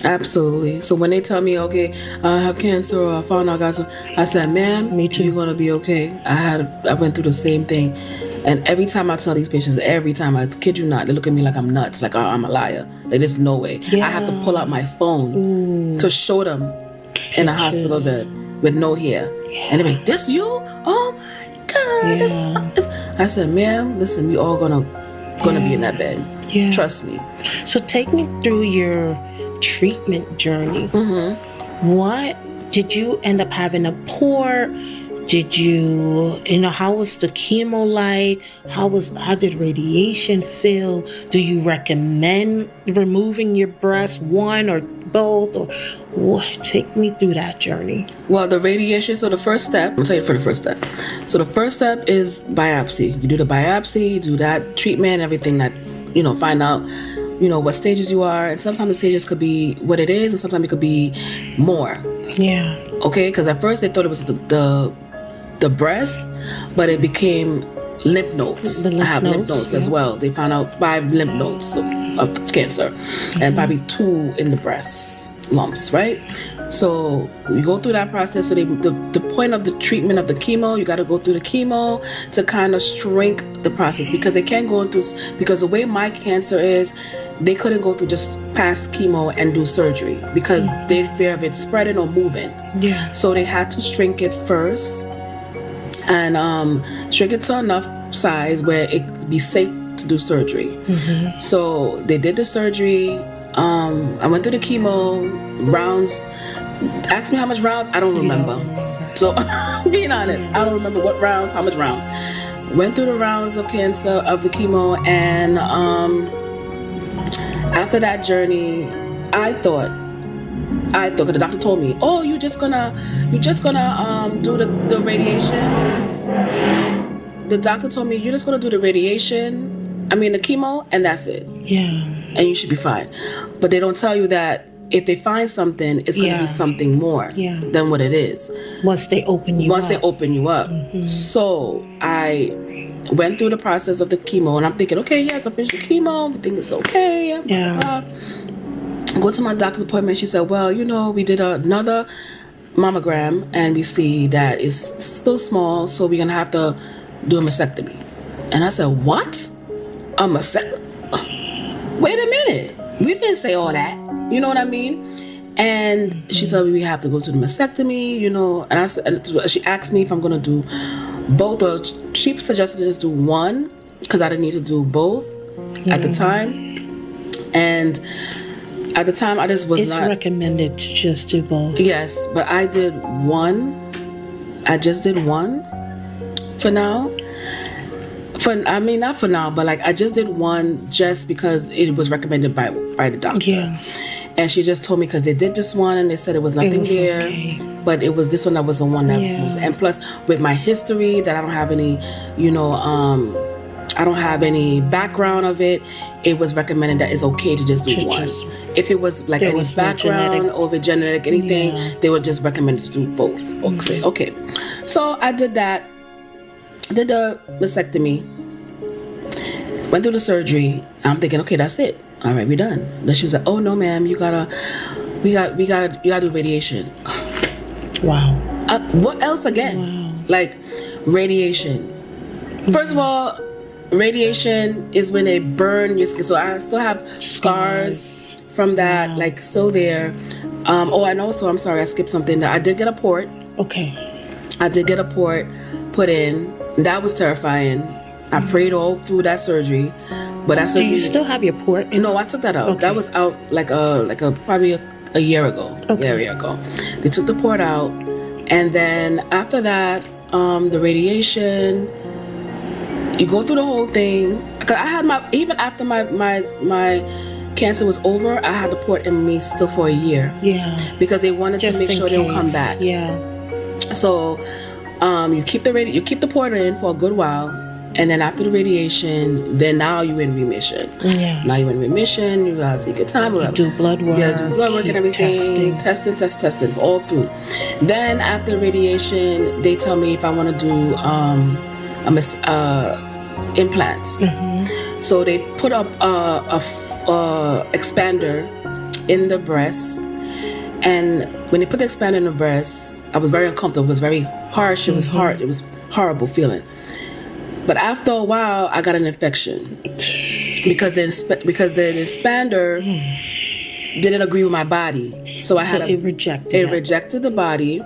Absolutely. So when they tell me, okay, I have cancer or I found out I got some, I said, ma'am, Me too. you're gonna be okay. I went through the same thing, and every time I tell these patients, every time, I kid you not, they look at me like I'm nuts, like I'm a liar. Like there's no way. I have to pull out my phone to show them in a hospital bed with no hair, and they're like, "This you? Oh my God!" I said, "Ma'am, listen, we all gonna be in that bed. Trust me." So take me through your treatment journey. What did you end up having a port? Did you how was the chemo like? How did radiation feel? Do you recommend removing your breast, one or both, or what? Take me through that journey. Well, the radiation, so the first step, I'll tell you for the first step. So the first step is biopsy. You do the biopsy, you do that treatment, everything that, find out, what stages you are. And sometimes the stages could be what it is, and sometimes it could be more. Yeah. Okay, because at first they thought it was the breast, but it became lymph nodes. I have lymph nodes as well. They found out 5 lymph nodes of cancer, and probably 2 in the breast lumps, right? So you go through that process. So the point of the treatment of the chemo, you got to go through the chemo to kind of shrink the process, because they can't go through, because the way my cancer is, they couldn't go through just past chemo and do surgery because they fear of it spreading or moving. Yeah. So they had to shrink it first, and shrink it to enough size where it be safe to do surgery. So they did the surgery. I went through the chemo rounds. Ask me how much rounds, I don't remember. So being honest, I don't remember what rounds, how much rounds. Went through the rounds of cancer, of the chemo, and after that journey, I thought, because the doctor told me, "Oh, you're just gonna do the radiation." The doctor told me, "You're just gonna do the radiation, the chemo, and that's it. Yeah. And you should be fine." But they don't tell you that if they find something, it's gonna be something more than what it is. Once they open you up. So I went through the process of the chemo, and I'm thinking, okay, yes, I finished the chemo, everything is okay. Go to my doctor's appointment. She said, well, we did another mammogram, and we see that it's still small, so we're gonna have to do a mastectomy. And I said, what? A mastectomy? Wait a minute. We didn't say all that. You know what I mean? And she told me we have to go to the mastectomy, and I said, and she asked me if I'm going to do both. Or she suggested to just do one, because I didn't need to do both at the time. And at the time, I just was It's recommended to just do both. Yes, but I did one. I just did one for now. Not for now, but I just did one just because it was recommended by the doctor. Yeah. And she just told me because they did this one and they said it was nothing there. Okay. But it was this one that was the one that was most. And plus, with my history, that I don't have any, I don't have any background of it, it was recommended that it's okay to just do one. If it was any background or if genetic anything, they would just recommend to do both. Okay. So I did that. Did the mastectomy, went through the surgery. I'm thinking, okay, that's it. All right, we're done. Then she was like, oh no, ma'am, you gotta do radiation. Wow. What else again? Wow. Radiation. First of all, radiation is when they burn your skin. So I still have scars from that, still there. And also, I'm sorry, I skipped something. I did get a port. Okay. I did get a port put in. That was terrifying. I prayed all through that surgery, but that surgery. Do you still have your port? No, I took that out. Okay. That was out like a probably a year ago. Okay. Yeah, a year ago. They took the port out, and then after that, the radiation. You go through the whole thing. Cause I had even after my cancer was over, I had the port in me still for a year. Yeah. Because they wanted Just to make sure they don't come back. Yeah. So, you keep the port in for a good while, and then after the radiation, then now you're in remission. Yeah. Now you're in remission. You gotta take your time. You do blood work. Yeah, do blood work and everything. Testing all through. Then after radiation, they tell me if I want to do implants. Mm-hmm. So they put up a expander in the breast, and when they put the expander in the breast, I was very uncomfortable. It was very harsh. It was hard. It was horrible feeling. But after a while, I got an infection because the expander didn't agree with my body. So it rejected the body.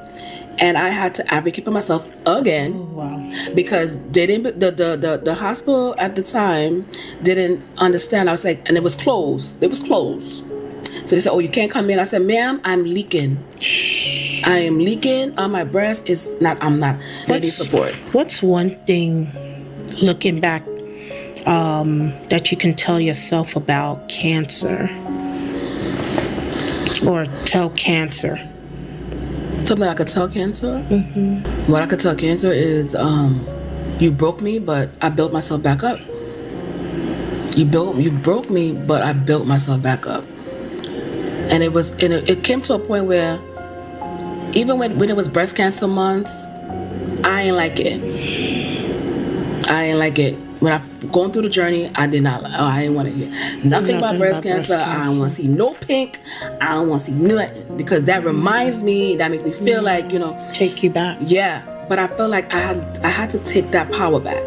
And I had to advocate for myself again. Oh, wow. Because they didn't. The hospital at the time didn't understand. I was like, and it was closed. It was closed. So they said, "Oh, you can't come in." I said, "Ma'am, I'm leaking. I am leaking on my breast. I'm not. They need support." What's one thing, looking back, that you can tell yourself about cancer, or tell cancer? Something I could tell cancer? Mm-hmm. What I could tell cancer is, you broke me, but I built myself back up. You broke me, but I built myself back up. And it came to a point where, even when it was breast cancer month, I ain't like it. When I going through the journey, I didn't want to hear nothing about breast cancer. I don't want to see no pink. I don't want to see nothing, because that reminds me, that makes me feel like, take you back. Yeah, but I felt like I had to take that power back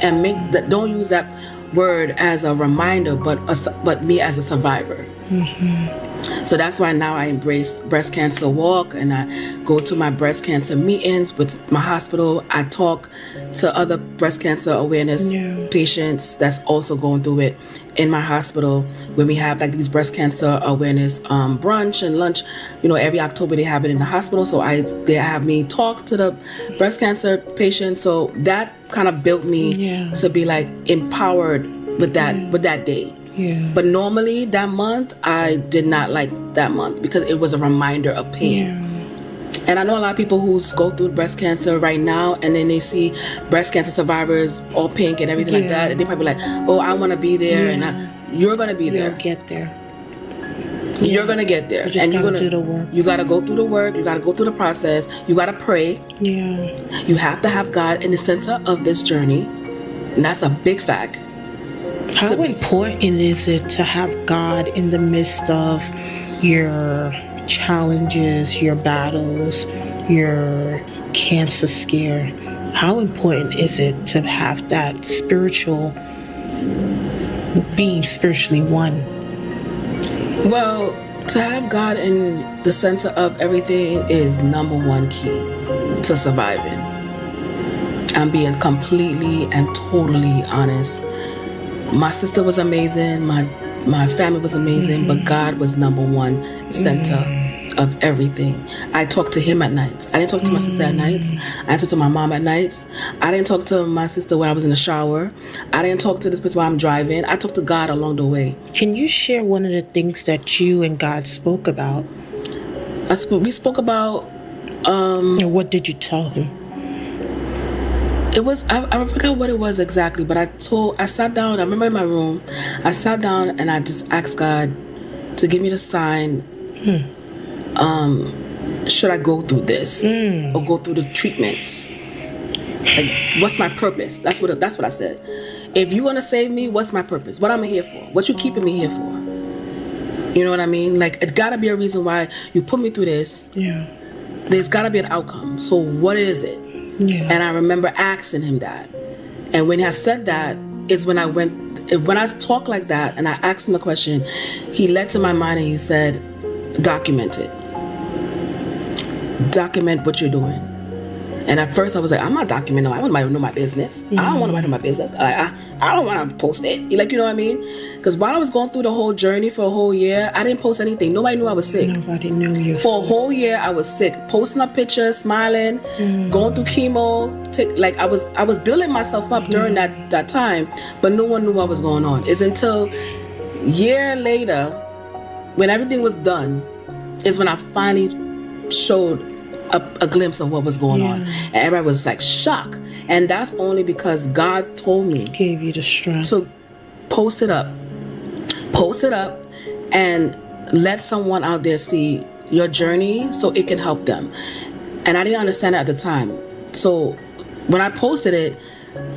and make that. Don't use that word as a reminder, but me as a survivor. Mm-hmm. So that's why now I embrace Breast Cancer Walk, and I go to my breast cancer meetings with my hospital. I talk to other breast cancer awareness patients that's also going through it in my hospital. When we have like these breast cancer awareness brunch and lunch, every October they have it in the hospital. So they have me talk to the breast cancer patients. So that kind of built me to be like empowered with that day. Yeah. But normally that month, I did not like that month because it was a reminder of pain. Yeah. And I know a lot of people who go through breast cancer right now, and then they see breast cancer survivors all pink and everything like that, and they probably like, "Oh, I want to be there," and you're gonna be there. You'll get there. You're gonna get there, and you're gonna do the work. You gotta go through the work. You gotta go through the process. You gotta pray. Yeah. You have to have God in the center of this journey, and that's a big fact. How important is it to have God in the midst of your challenges, your battles, your cancer scare? How important is it to have that being spiritually one? Well, to have God in the center of everything is number one key to surviving. I'm being completely and totally honest. My sister was amazing. My family was amazing, but God was number one center of everything. I talked to Him at nights. I didn't talk to my sister at nights. I didn't talk to my mom at nights. I didn't talk to my sister when I was in the shower. I didn't talk to this person while I'm driving. I talked to God along the way. Can you share one of the things that you and God spoke about? We spoke about... and what did you tell Him? It was, I forgot what it was exactly, but I sat down, I remember in my room, I sat down and I just asked God to give me the sign, should I go through this or go through the treatments? Like, what's my purpose? That's what I said. If you want to save me, what's my purpose? What am I here for? What you keeping me here for? You know what I mean? Like, it's gotta be a reason why you put me through this. Yeah. There's gotta be an outcome. So what is it? Yeah. And I remember asking Him that. And when I said that, is when I talk like that and I asked Him the question, He led to my mind and He said, document it. Document what you're doing. And at first I was like, I'm not documenting. I want nobody to know my business. I don't want nobody to know my business. I don't want to post it. Like, you know what I mean? Because while I was going through the whole journey for a whole year, I didn't post anything. Nobody knew I was sick. Nobody knew you. For a whole year, I was sick. Posting up pictures, smiling, going through chemo. Like I was building myself up during that time, but no one knew what was going on. It's until a year later, when everything was done, is when I finally showed a glimpse of what was going on, and everybody was like shocked. And that's only because God told me, gave you the strength to post it up, and let someone out there see your journey so it can help them. And I didn't understand it at the time. So when I posted it,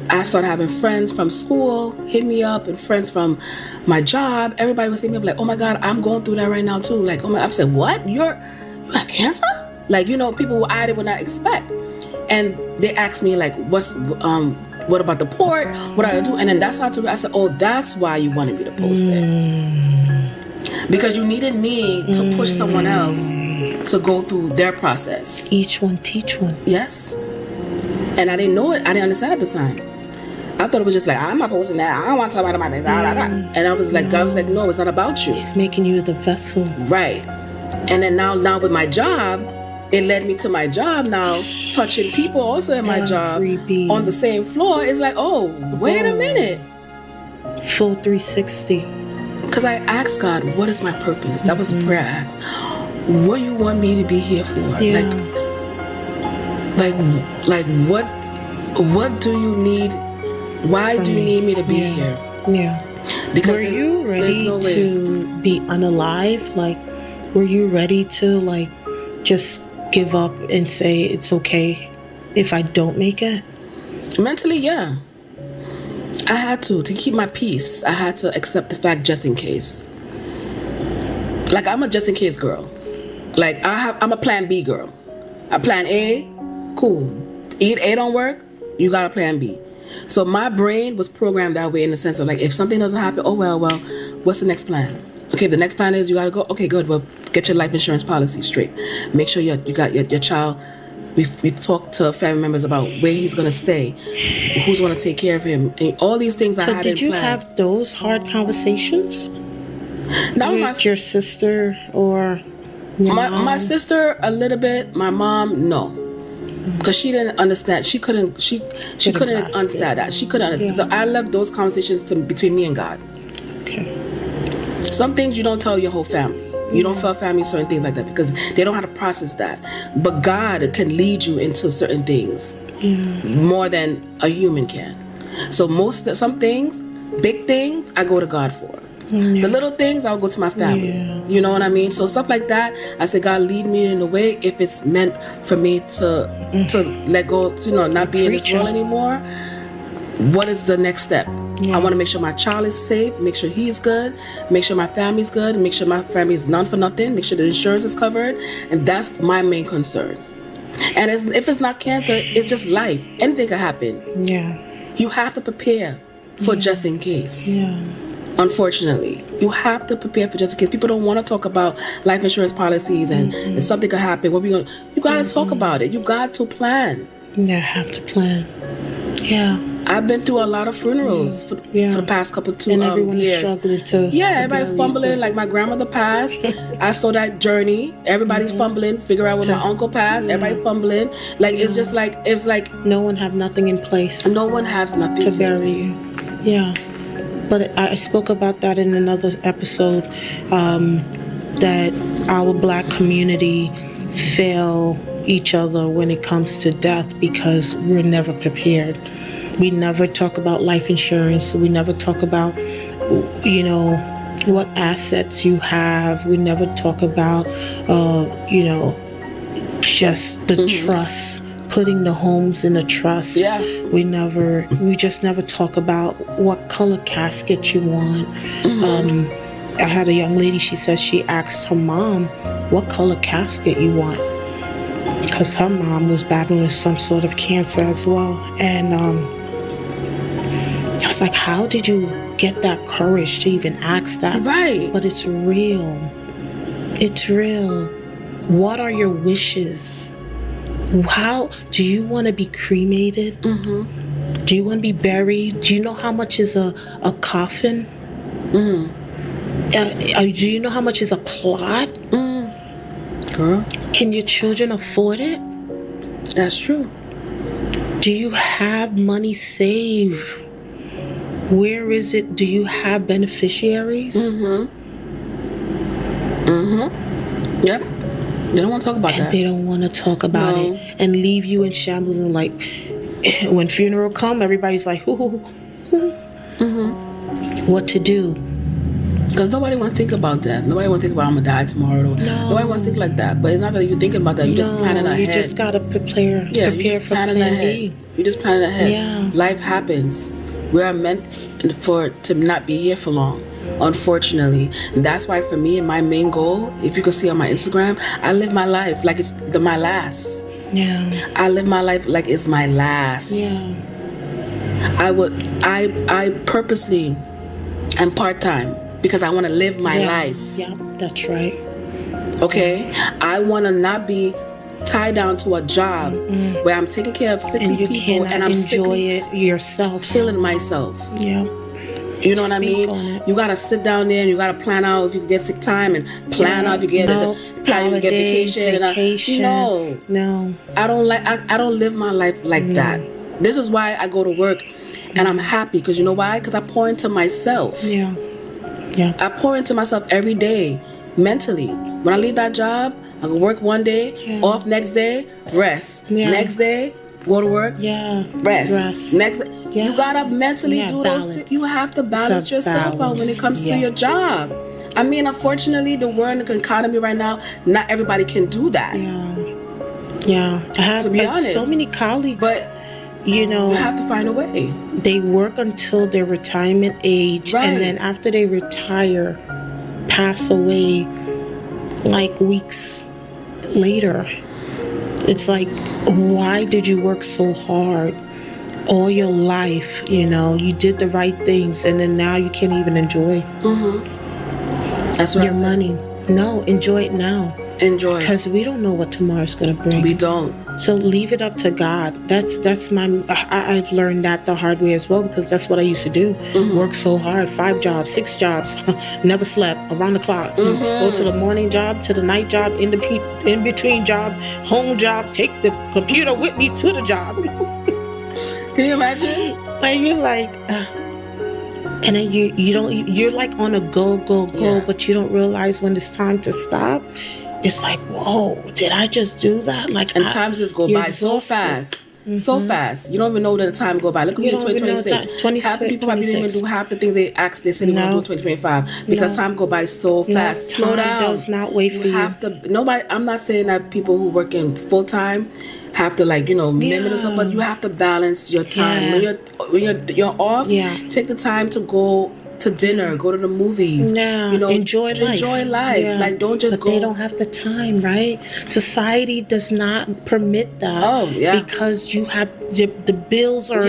I started having friends from school hit me up, and friends from my job. Everybody was hitting me up like, oh my God, I'm going through that right now too. Like, oh my, I said, what? You have cancer? Like, you know, people who I would not expect. And they asked me like, what about the port? What do I do? And then that's how I said, oh, that's why you wanted me to post it. Because you needed me to push someone else to go through their process. Each one teach one. Yes. And I didn't know it. I didn't understand at the time. I thought it was just like, I'm not posting that. I don't want to talk about my business. And I was like, God was like, no, it's not about you. He's making you the vessel. Right. And then now with my job, it led me to my job now, touching people also in my job on the same floor. It's like, oh, wait a minute. Full 360. Because I asked God, what is my purpose? That was a prayer I asked. What do you want me to be here for? Yeah. Like what do you need? Why do you need me to be here? Yeah. Because were you ready to be unalive? Like, were you ready to like just give up and say it's okay if I don't make it? Mentally, yeah. I had to keep my peace. I had to accept the fact just in case. Like, I'm a just in case girl. Like, I'm a plan B girl. A plan A, cool. A don't work, you got a plan B. So my brain was programmed that way in the sense of like, if something doesn't happen, oh well, what's the next plan? Okay, the next plan is you gotta go. Okay, good. Well, get your life insurance policy straight. Make sure you got your child. We talked to family members about where he's gonna stay, who's gonna take care of him, and all these things I had in plan. So did you have those hard conversations? Not with your sister or your mom? My sister a little bit. My mom no, because she didn't understand. She couldn't understand that. She couldn't understand. So I left those conversations between me and God. Okay. Some things you don't tell your whole family. You don't tell family certain things like that because they don't know how to process that. But God can lead you into certain things more than a human can. So some things, big things, I go to God for. The little things, I'll go to my family. You know what I mean? So stuff like that, I say, God, lead me in a way if it's meant for me to let go, not be in this world anymore. What is the next step? I want to make sure my child is safe, make sure he's good, make sure my family's good, make sure my family is none for nothing, make sure the insurance is covered. And that's my main concern. And if it's not cancer, it's just life. Anything can happen. Yeah. You have to prepare for just in case. Yeah. Unfortunately, you have to prepare for just in case. People don't want to talk about life insurance policies and something could happen. You got to talk about it. You got to plan. Yeah, have to plan. Yeah. I've been through a lot of funerals for the past couple and everyone years. Is struggling to everybody fumbling. Like my grandmother passed. I saw that journey. Everybody's fumbling. Figure out when my uncle passed. Everybody fumbling. Like it's like no one have nothing in place. No one has nothing to bury you. Yeah, but I spoke about that in another episode. That our Black community fail each other when it comes to death because we're never prepared. We never talk about life insurance. We never talk about, what assets you have. We never talk about, just the trust, putting the homes in a trust. Yeah. We just never talk about what color casket you want. I had a young lady, she said she asked her mom, what color casket you want? Because her mom was battling with some sort of cancer as well. And I was like, how did you get that courage to even ask that? Right. But it's real. It's real. What are your wishes? How do you want to be cremated? Do you want to be buried? Do you know how much is a coffin? Do you know how much is a plot? Girl, can your children afford it? That's true. Do you have money saved? Where is it? Do you have beneficiaries? Yep. They don't want to talk about that. They don't want to talk about it and leave you in shambles. And like, when funeral come, everybody's like, what to do? Because nobody wants to think about that. Nobody wants to think about I'm going to die tomorrow. Nobody wants to think like that. But it's not that you're thinking about that. You're just planning ahead. You just got to prepare for plan B. You're just planning ahead. Yeah. Life happens. We are meant to not be here for long, unfortunately. And that's why for me, my main goal, if you can see on my Instagram, I live my life like it's my last. Yeah. I live my life like it's my last. Yeah. I purposely am part-time because I want to live my life. Yeah, that's right. Okay? I want to not be tied down to a job where I'm taking care of sickly people and I'm enjoy it yourself, killing myself. Yeah. You know what I mean? You gotta sit down there and you gotta plan out if you can get sick time and plan out if you get plan to get vacation. No. I don't live my life like that. This is why I go to work and I'm happy because you know why? Because I pour into myself. Yeah. I pour into myself every day mentally. When I leave that job, I can work one day, off next day, rest. Next day, go to work, rest. Next day. You gotta mentally do those things. You have to balance yourself out when it comes to your job. I mean, unfortunately, the world and the economy right now, not everybody can do that. Yeah. I have, to be honest, so many colleagues, but you have to find a way. They work until their retirement age, and then after they retire, pass away like weeks later. It's like, why did you work so hard all your life? You did the right things, and then now you can't even enjoy That's what your money. No, enjoy it now. Enjoy, because we don't know what tomorrow's gonna bring. We don't. So leave it up to God. That's my. I've learned that the hard way as well, because that's what I used to do. Work so hard, 5 jobs, 6 jobs, never slept, around the clock. Go to the morning job, to the night job, in between job, home job. Take the computer with me to the job. Can you imagine? And you're like, and then you don't. You're like on a go, but you don't realize when it's time to stop. It's like, whoa, did I just do that? Like, and time just go by so fast. So fast. You don't even know that the time go by. Look at me in 2026. Half the people probably didn't even do half the things they said they want to do in 2025 because time go by so fast. Slow down. Time does not wait for you. I'm not saying that people who work in full time have to limit or something, but you have to balance your time. When you're off, take the time to go to dinner, go to the movies. Enjoy life. Like, don't just go. But they don't have the time, right? Society does not permit that. Because you have the bills are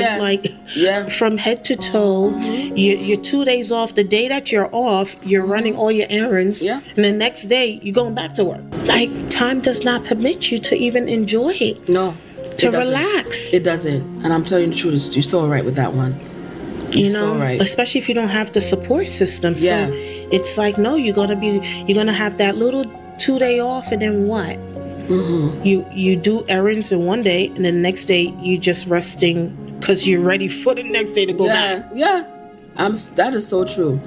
from head to toe. You're 2 days off. The day that you're off, you're running all your errands. And the next day, you're going back to work. Like, time does not permit you to even enjoy it. No. To relax. It doesn't. And I'm telling you the truth, you're so right with that one. Especially if you don't have the support system. So it's like, no, you're gonna have that little 2 day off, and then what? You do errands in one day, and then the next day you just resting because you're ready for the next day to go back. That is so true.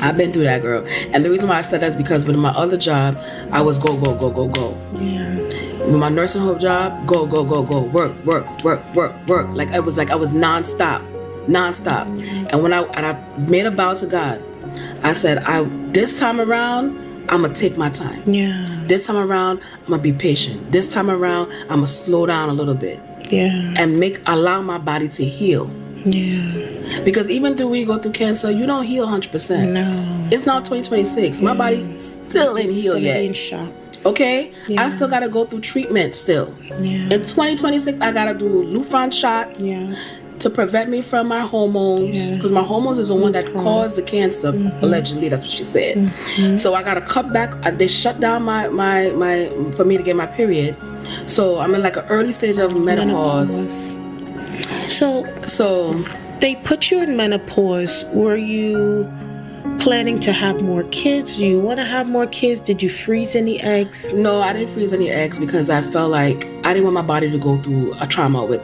I've been through that, girl. And the reason why I said that is because with my other job, I was go. With my nursing home job, go, work. Like I was nonstop. And when I made a vow to God, I said, this time around, I'm gonna take my time. This time around, I'm gonna be patient. This time around, I'm gonna slow down a little bit. And allow my body to heal. Because even though we go through cancer, you don't heal 100%. No. It's now 2026. My body still ain't healed yet. In shock. Okay? I still gotta go through treatment still. In 2026, I gotta do Lufran shots to prevent me from my hormones. Because my hormones is the one that caused the cancer, allegedly. That's what she said. So I gotta cut back. They shut down my for me to get my period. So I'm in like an early stage of menopause. So they put you in menopause. Were you planning to have more kids? Do you want to have more kids? Did you freeze any eggs? No, I didn't freeze any eggs because I felt like I didn't want my body to go through a trauma with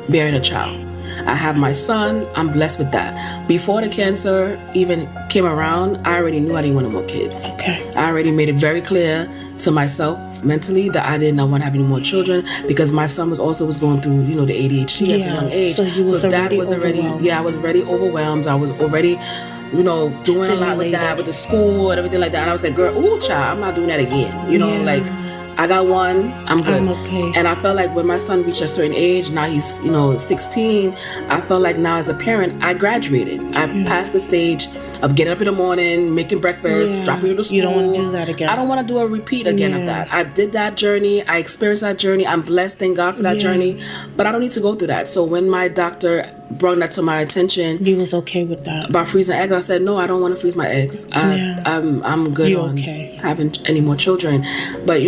bearing a child. I have my son. I'm blessed with that. Before the cancer even came around, I already knew I didn't want no more kids. Okay. I already made it very clear to myself mentally that I did not want to have any more children because my son was going through, the ADHD at a young age. So that was already I was already overwhelmed. I was already doing a lot with that, with the school and everything like that. And I was like, girl, child, I'm not doing that again. Like, I got one, I'm good. I'm okay. And I felt like when my son reached a certain age, now he's, 16, I felt like now as a parent, I graduated. I passed the stage of getting up in the morning, making breakfast, dropping you to school. You don't want to do that again. I don't want to do a repeat again of that. I did that journey. I experienced that journey. I'm blessed, thank God for that journey. But I don't need to go through that. So when my doctor brought that to my attention, you was okay with that about freezing eggs, I said, no, I don't want to freeze my eggs. I'm good on having any more children. But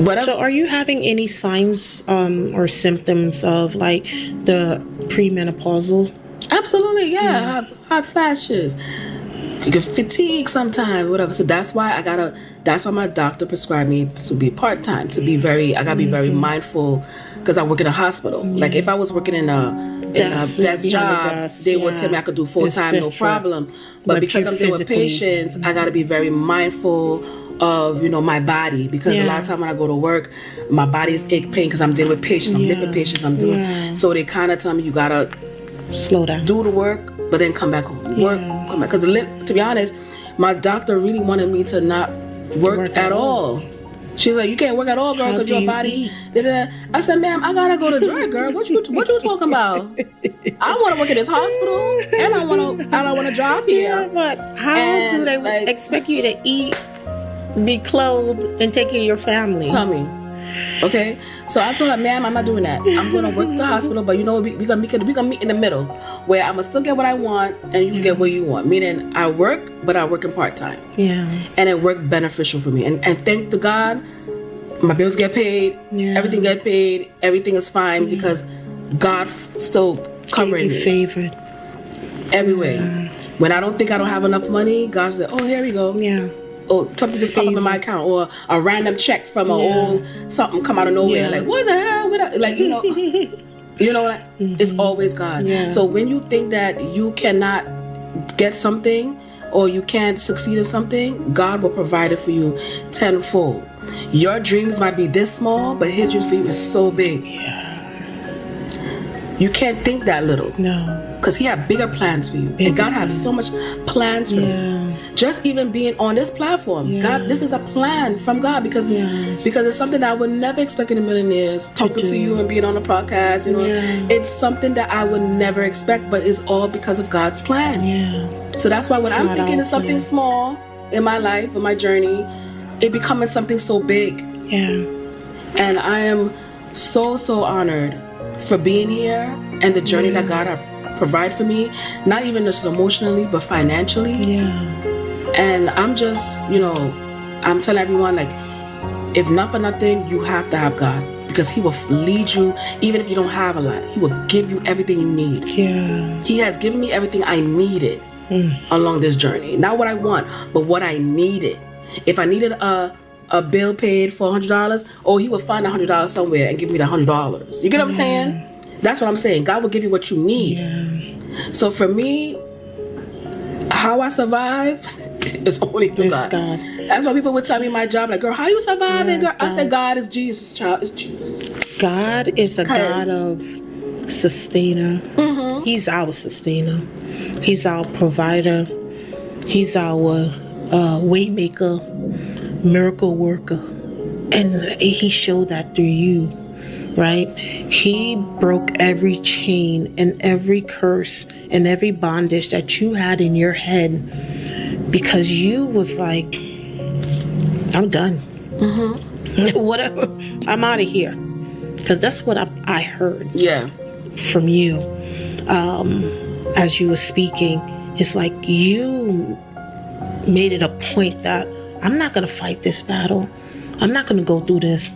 whatever. So are you having any signs or symptoms of like the premenopausal? Absolutely, yeah. I have hot flashes. You get fatigue sometimes, whatever. So that's why my doctor prescribed me to be part-time, I gotta be very mindful because I work in a hospital. Like if I was working in a desk job, they would tell me I could do full-time, no problem. But because I'm dealing with patients, I gotta be very mindful of my body because a lot of time when I go to work, my body is ache pain because I'm dealing with patients, I'm living patients, I'm doing. So they kind of tell me you gotta slow down, do the work, but then come back home. Come back. Because to be honest, my doctor really wanted me to not work at all. She was like, you can't work at all, girl, because your body. I said, ma'am, I gotta go to work, girl. What you talking about? I want to work at this hospital, and I want a job here. Yeah, but how do they expect you to eat, be clothed, and take care of your family? Tell me. Okay, so I told her, ma'am, I'm not doing that. I'm gonna work at the hospital, but we're gonna meet in the middle, where I'm gonna still get what I want, and you can get what you want. Meaning, I work, but I work in part time. Yeah, and it worked beneficial for me. And thank to God, my bills get paid. Yeah. Everything get paid. Everything is fine because God still covering me. Favored every way. When I don't think I don't have enough money, God said, "Oh, here we go." Yeah. Or something just pop up in my account, or a random check from an old something come out of nowhere. Like, what the hell? It's always God. Yeah. So when you think that you cannot get something or you can't succeed in something, God will provide it for you tenfold. Your dreams might be this small, but His dreams for you is so big. Yeah. You can't think that little. No. Because He had bigger plans for you. And God has so much plans for you. Just even being on this platform, God, this is a plan from God because it's something that I would never expect in a million years. Talking to you and being on the podcast, it's something that I would never expect, but it's all because of God's plan. Yeah. So that's why when I'm thinking of something small in my life, in my journey, it becoming something so big. Yeah. And I am so honored for being here and the journey that God has provided for me, not even just emotionally, but financially. Yeah. And I'm just, I'm telling everyone, like, if not for nothing, you have to have God because He will lead you. Even if you don't have a lot, He will give you everything you need. Yeah. He has given me everything I needed along this journey. Not what I want, but what I needed. If I needed a bill paid for $100, He will find $100 somewhere and give me the $100. You get what I'm saying? That's what I'm saying. God will give you what you need. Yeah. So for me, how I survive is only through God. That's why people would tell me my job, like, girl, how you surviving, girl? I said, God is Jesus, child. It's Jesus. God is a God of sustainer. Mm-hmm. He's our sustainer. He's our provider. He's our way maker, miracle worker. And He showed that through you, right? He broke every chain and every curse and every bondage that you had in your head because you was like, I'm done. Mm-hmm. Whatever. I'm out of here. Because that's what I heard from you as you were speaking. It's like you made it a point that I'm not going to fight this battle. I'm not going to go through this.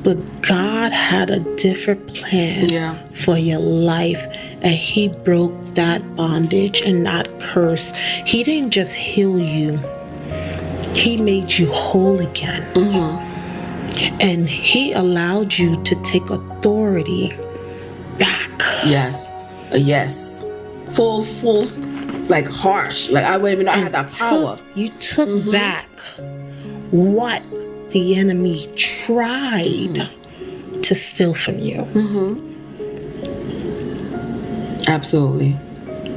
But God had a different plan for your life, and He broke that bondage and that curse. He didn't just heal you. He made you whole again. And He allowed you to take authority back. Yes. Yes. Full, like harsh. Like I wouldn't even know I had that power. You took back what the enemy tried to steal from you. Absolutely.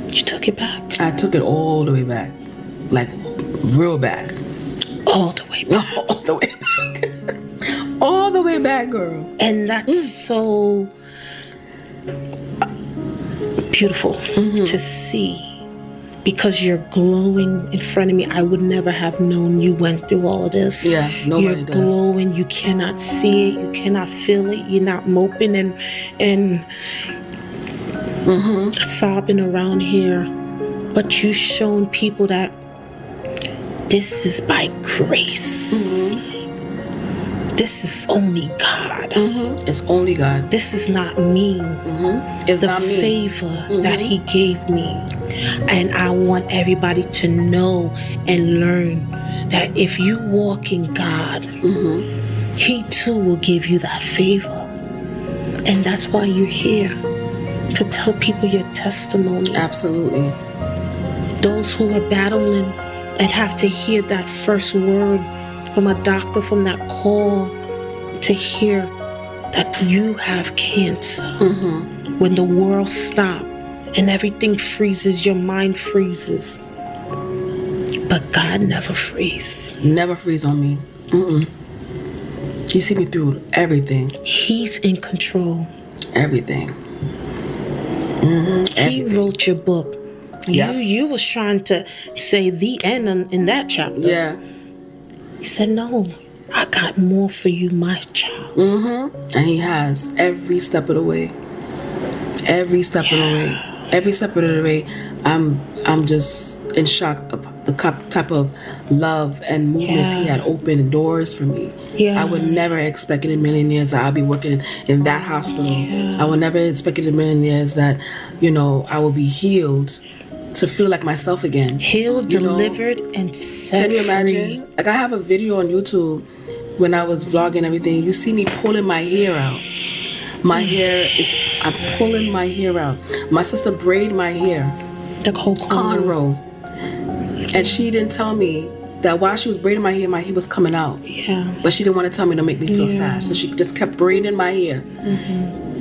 You took it back. I took it all the way back. Like real back. All the way back. All the way back. All the way back, girl. And that's so beautiful to see, because you're glowing in front of me. I would never have known you went through all of this. Yeah, nobody You're does. glowing. You cannot see it. You cannot feel it. You're not moping and sobbing around here. But you've shown people that this is by grace. This is only God. It's only God. This is not me. It's the not me. favor that He gave me. And I want everybody to know and learn that if you walk in God, He too will give you that favor. And that's why you're here, to tell people your testimony. Absolutely. Those who are battling and have to hear that first word from a doctor, from that call, to hear that you have cancer. When the world stops and everything freezes, your mind freezes. But God never freezes. Never freeze on me. You see me through everything. He's in control. Everything. He wrote your book. You was trying to say the end in that chapter. Yeah. He said, no, I got more for you, my child. And He has every step of the way. Every step of the way. Every step of the way. I'm just in shock of the type of love and movements He had opened doors for me. I would never expect in a million years that I'll be working in that hospital. I would never expect in a million years that, I will be healed, to feel like myself again. Healed, delivered, and set Can you free. imagine? Like I have a video on YouTube when I was vlogging everything. You see me pulling my hair out. I'm pulling my hair out. My sister braided my hair. The whole Cornrow. And she didn't tell me that while she was braiding my hair was coming out. But she didn't want to tell me to make me feel sad. So she just kept braiding my hair.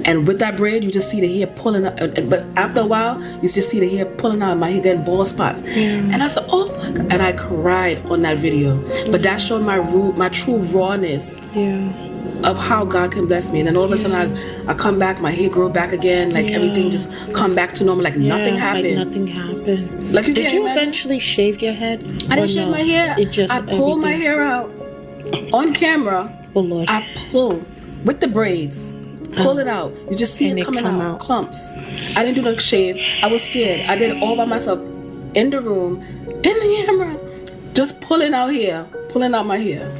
And with that braid, you just see the hair pulling out. But after a while, you just see the hair pulling out, my hair getting bald spots. And I said, oh my God. And I cried on that video. But that showed my true rawness of how God can bless me. And then all of a sudden, I come back, my hair grow back again. Like everything just come back to normal. Like nothing happened. Like nothing happened. Like Did you eventually shave your head? I didn't shave my hair. I pulled my hair out on camera. Oh Lord. I pull with the braids. Pull it out. You just see it coming out. Clumps. I didn't do no shave. I was scared. I did it all by myself in the room, in the camera, just pulling out my hair.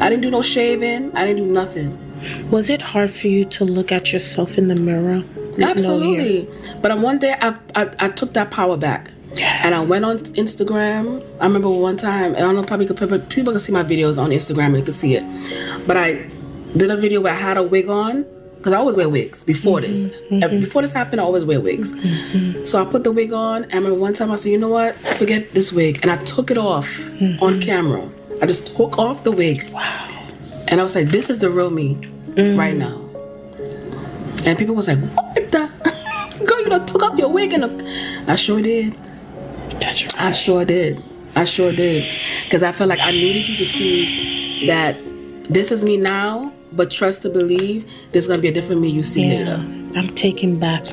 I didn't do no shaving. I didn't do nothing. Was it hard for you to look at yourself in the mirror? Absolutely. But one day I took that power back. And I went on Instagram. I remember one time, I don't know, probably people can see my videos on Instagram and you can see it. But I did a video where I had a wig on, because I always wear wigs before this. Before this happened, I always wear wigs. So I put the wig on, and I remember one time I said, you know what? Forget this wig. And I took it off on camera. I just took off the wig. Wow. And I was like, this is the real me right now. And people was like, what the? Girl, you done took off your wig. I sure did. That's right. I sure did. Because I felt like I needed you to see that this is me now, but trust to believe there's going to be a different me you see later. I'm taking back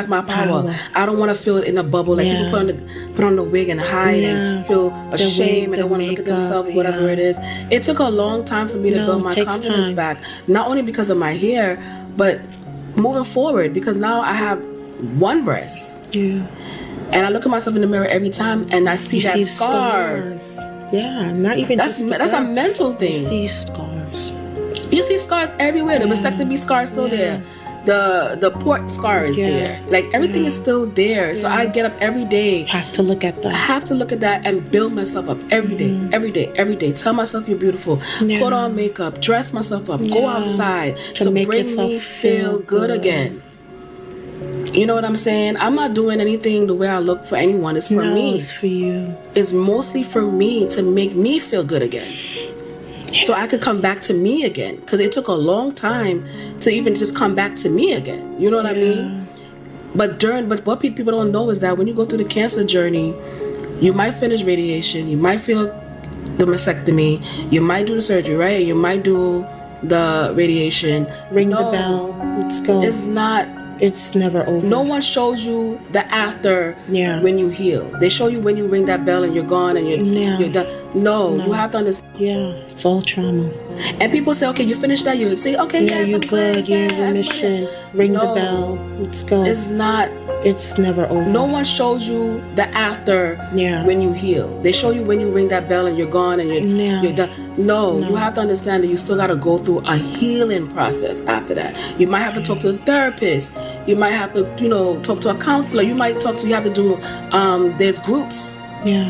my power. I don't want to feel in a bubble. Like people put on the wig and hide and feel ashamed and don't want to look at themselves, whatever it is. It took a long time for me to build my confidence back. Not only because of my hair, but moving forward, because now I have one breast. Yeah. And I look at myself in the mirror every time and I see that scars. Yeah, not even that's a mental thing. You see scars. You see scars everywhere. The mastectomy scar is still there. The port scar is there. Like everything is still there. So I get up every day. Have to look at that. I have to look at that and build myself up every day, every day, every day. Tell myself you're beautiful. Put on makeup, dress myself up, go outside to make bring me feel good again. You know what I'm saying? I'm not doing anything the way I look for anyone. It's for me. It's for you. It's mostly for me to make me feel good again. So I could come back to me again. Because it took a long time to even just come back to me again. You know what I mean? But what people don't know is that when you go through the cancer journey, you might finish radiation, you might feel the mastectomy, you might do the surgery, right? You might do the radiation. Ring the bell. Let's go. It's never over. No one shows you the after when you heal. They show you when you ring that bell and you're gone and you're done. No, you have to understand. Yeah, it's all trauma. And people say, okay, you finished that. You say, okay, yes, you're good. You're in remission. Ring the bell. Let's go. It's never over. No one shows you the after when you heal. They show you when you ring that bell and you're gone and you're done. No, you have to understand that you still got to go through a healing process after that. You might have to talk to a therapist. You might have to, talk to a counselor. You have to do, there's groups.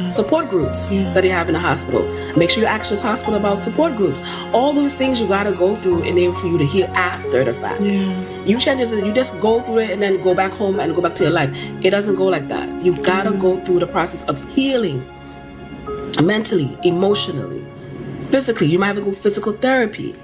Support groups that they have in the hospital. Make sure you ask your hospital about support groups. All those things you gotta go through in order for you to heal after the fact. You can't just go through it and then go back home and go back to your life. It doesn't go like that. You gotta go through the process of healing mentally, emotionally, physically. You might have to go physical therapy.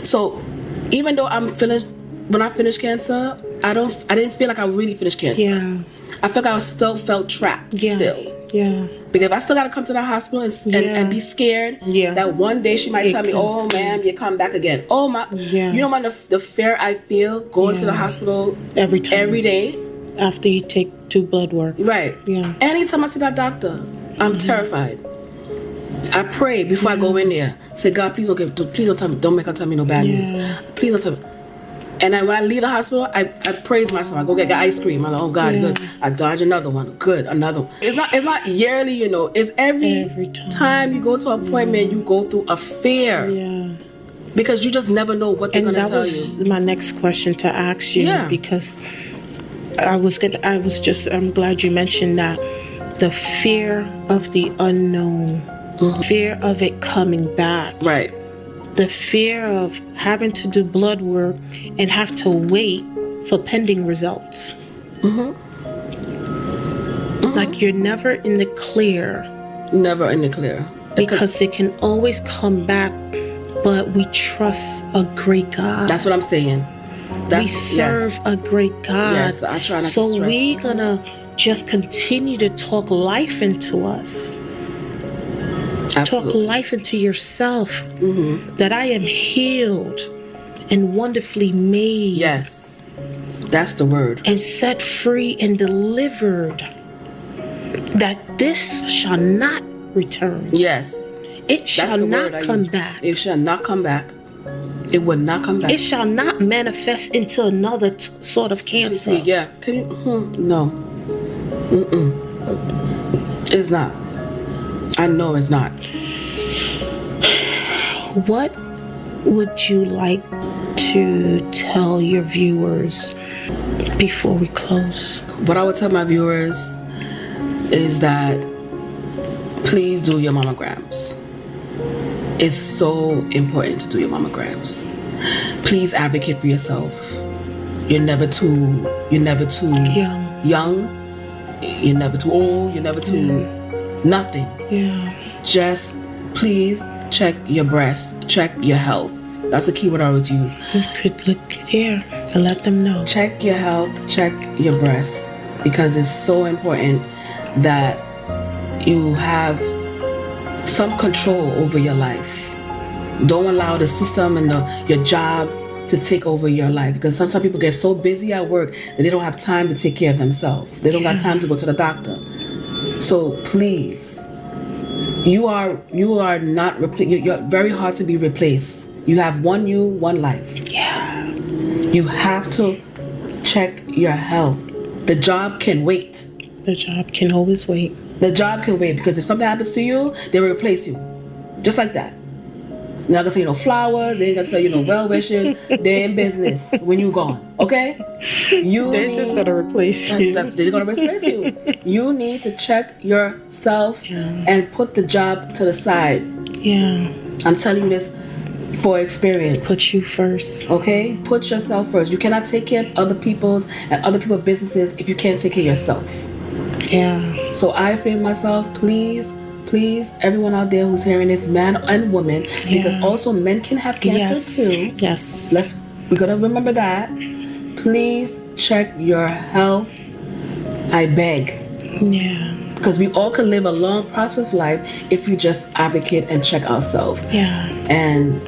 So even though when I finished cancer, I didn't feel like I really finished cancer. I felt like I still felt trapped still. Because if I still gotta come to the hospital and be scared that one day she might tell me, oh ma'am, you come back again. Oh my, you know the fear I feel going to the hospital every day after you do blood work. Right. Anytime I see that doctor, I'm terrified. I pray before I go in there. Say, God, please don't tell me. Don't make her tell me no bad news. Please don't tell me. And then when I leave the hospital, I praise myself. I go get ice cream. I'm like, oh God, good. I dodge another one. Good, another one. It's not yearly, It's every time you go to an appointment, you go through a fear. Because you just never know what they're going to tell you. And that was my next question to ask you. Because I'm glad you mentioned that. The fear of the unknown. Fear of it coming back. Right. The fear of having to do blood work and have to wait for pending results. Like you're never in the clear. Never in the clear. Because it can always come back, but we trust a great God. That's what I'm saying. We serve a great God. Yes, I try not to So stress. we're going to just continue to talk life into us. Absolutely. Talk life into yourself. That I am healed and wonderfully made. Yes. That's the word. And set free and delivered. That this shall not return. Yes. It shall not come back. It shall not come back. It will not come back. It shall not manifest into another sort of cancer. Yeah. Can you? No. It's not. I know it's not. What would you like to tell your viewers before we close? What I would tell my viewers is that please do your mammograms. It's so important to do your mammograms. Please advocate for yourself. You're never too young. You're never too old. You're never too nothing. Just please check your breasts, check your health. That's the key word I always use. You could look here and let them know. Check your health, check your breasts, because it's so important that you have some control over your life. Don't allow the system and your job to take over your life, because sometimes people get so busy at work that they don't have time to take care of themselves. They don't got time to go to the doctor. So please, you are not you're very hard to be replaced. You have one life. You have to check your health. The job can wait. The job can always wait. The job can wait, because if something happens to you, they will replace you. Just like that. They're not gonna say no flowers. They ain't gonna say no well wishes. They're in business when you gone. Okay? They're just gonna replace you. They're gonna replace you. You need to check yourself and put the job to the side. Yeah. I'm telling you this for experience. Put you first. Okay? Put yourself first. You cannot take care of other people's and other people's businesses if you can't take care of yourself. Yeah. So I feel myself, please, everyone out there who's hearing this, man and woman, because also men can have cancer too. Yes. We gotta remember that. Please check your health. I beg. Yeah. Because we all can live a long, prosperous life if we just advocate and check ourselves. Yeah. And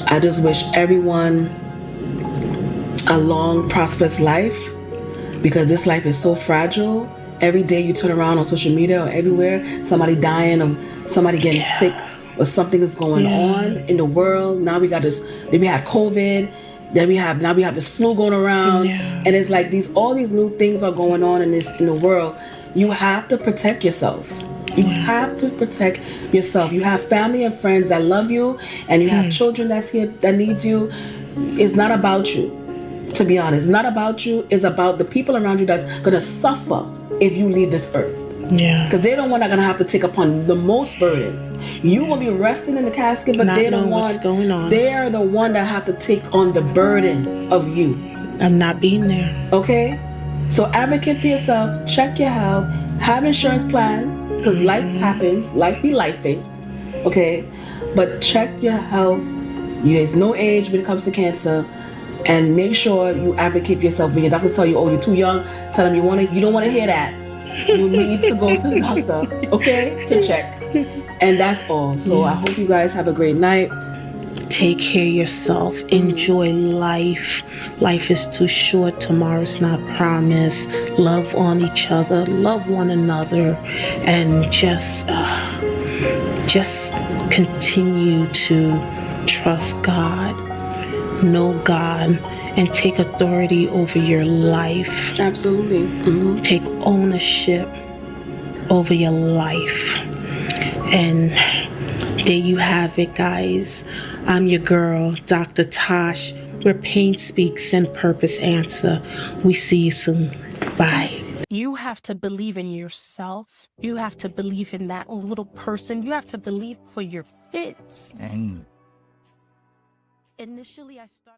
I just wish everyone a long, prosperous life, because this life is so fragile. Every day you turn around on social media or everywhere, somebody dying or somebody getting sick or something is going on in the world. Now we got this, then we had COVID, then we have this flu going around, and it's like all these new things are going on in the world. You have to protect yourself. You have to protect yourself. You have family and friends that love you, and you have children that's here that needs you. It's not about you, to be honest. It's not about you. It's about the people around you that's gonna suffer if you leave this earth. Yeah. Because they're the one that are gonna have to take upon the most burden. You will be resting in the casket, but they're the one. What's going on. They're the one that have to take on the burden of you. I'm not being there. Okay? So advocate for yourself. Check your health. Have insurance plan, because life happens. Life be lifing. Okay? But check your health. There's no age when it comes to cancer. And make sure you advocate for yourself. When your doctor tell you, oh, you're too young, tell them you don't want to hear that. You need to go to the doctor, okay, to check. And that's all. So I hope you guys have a great night. Take care of yourself. Enjoy life. Life is too short. Tomorrow's not promised. Love on each other. Love one another. And just continue to trust God. Know God, and take authority over your life. Absolutely. Mm-hmm. Take ownership over your life. And there you have it, guys. I'm your girl, Dr. Tash, where pain speaks and purpose answer. We see you soon. Bye. You have to believe in yourself. You have to believe in that little person. You have to believe for your kids. Dang. Initially, I started...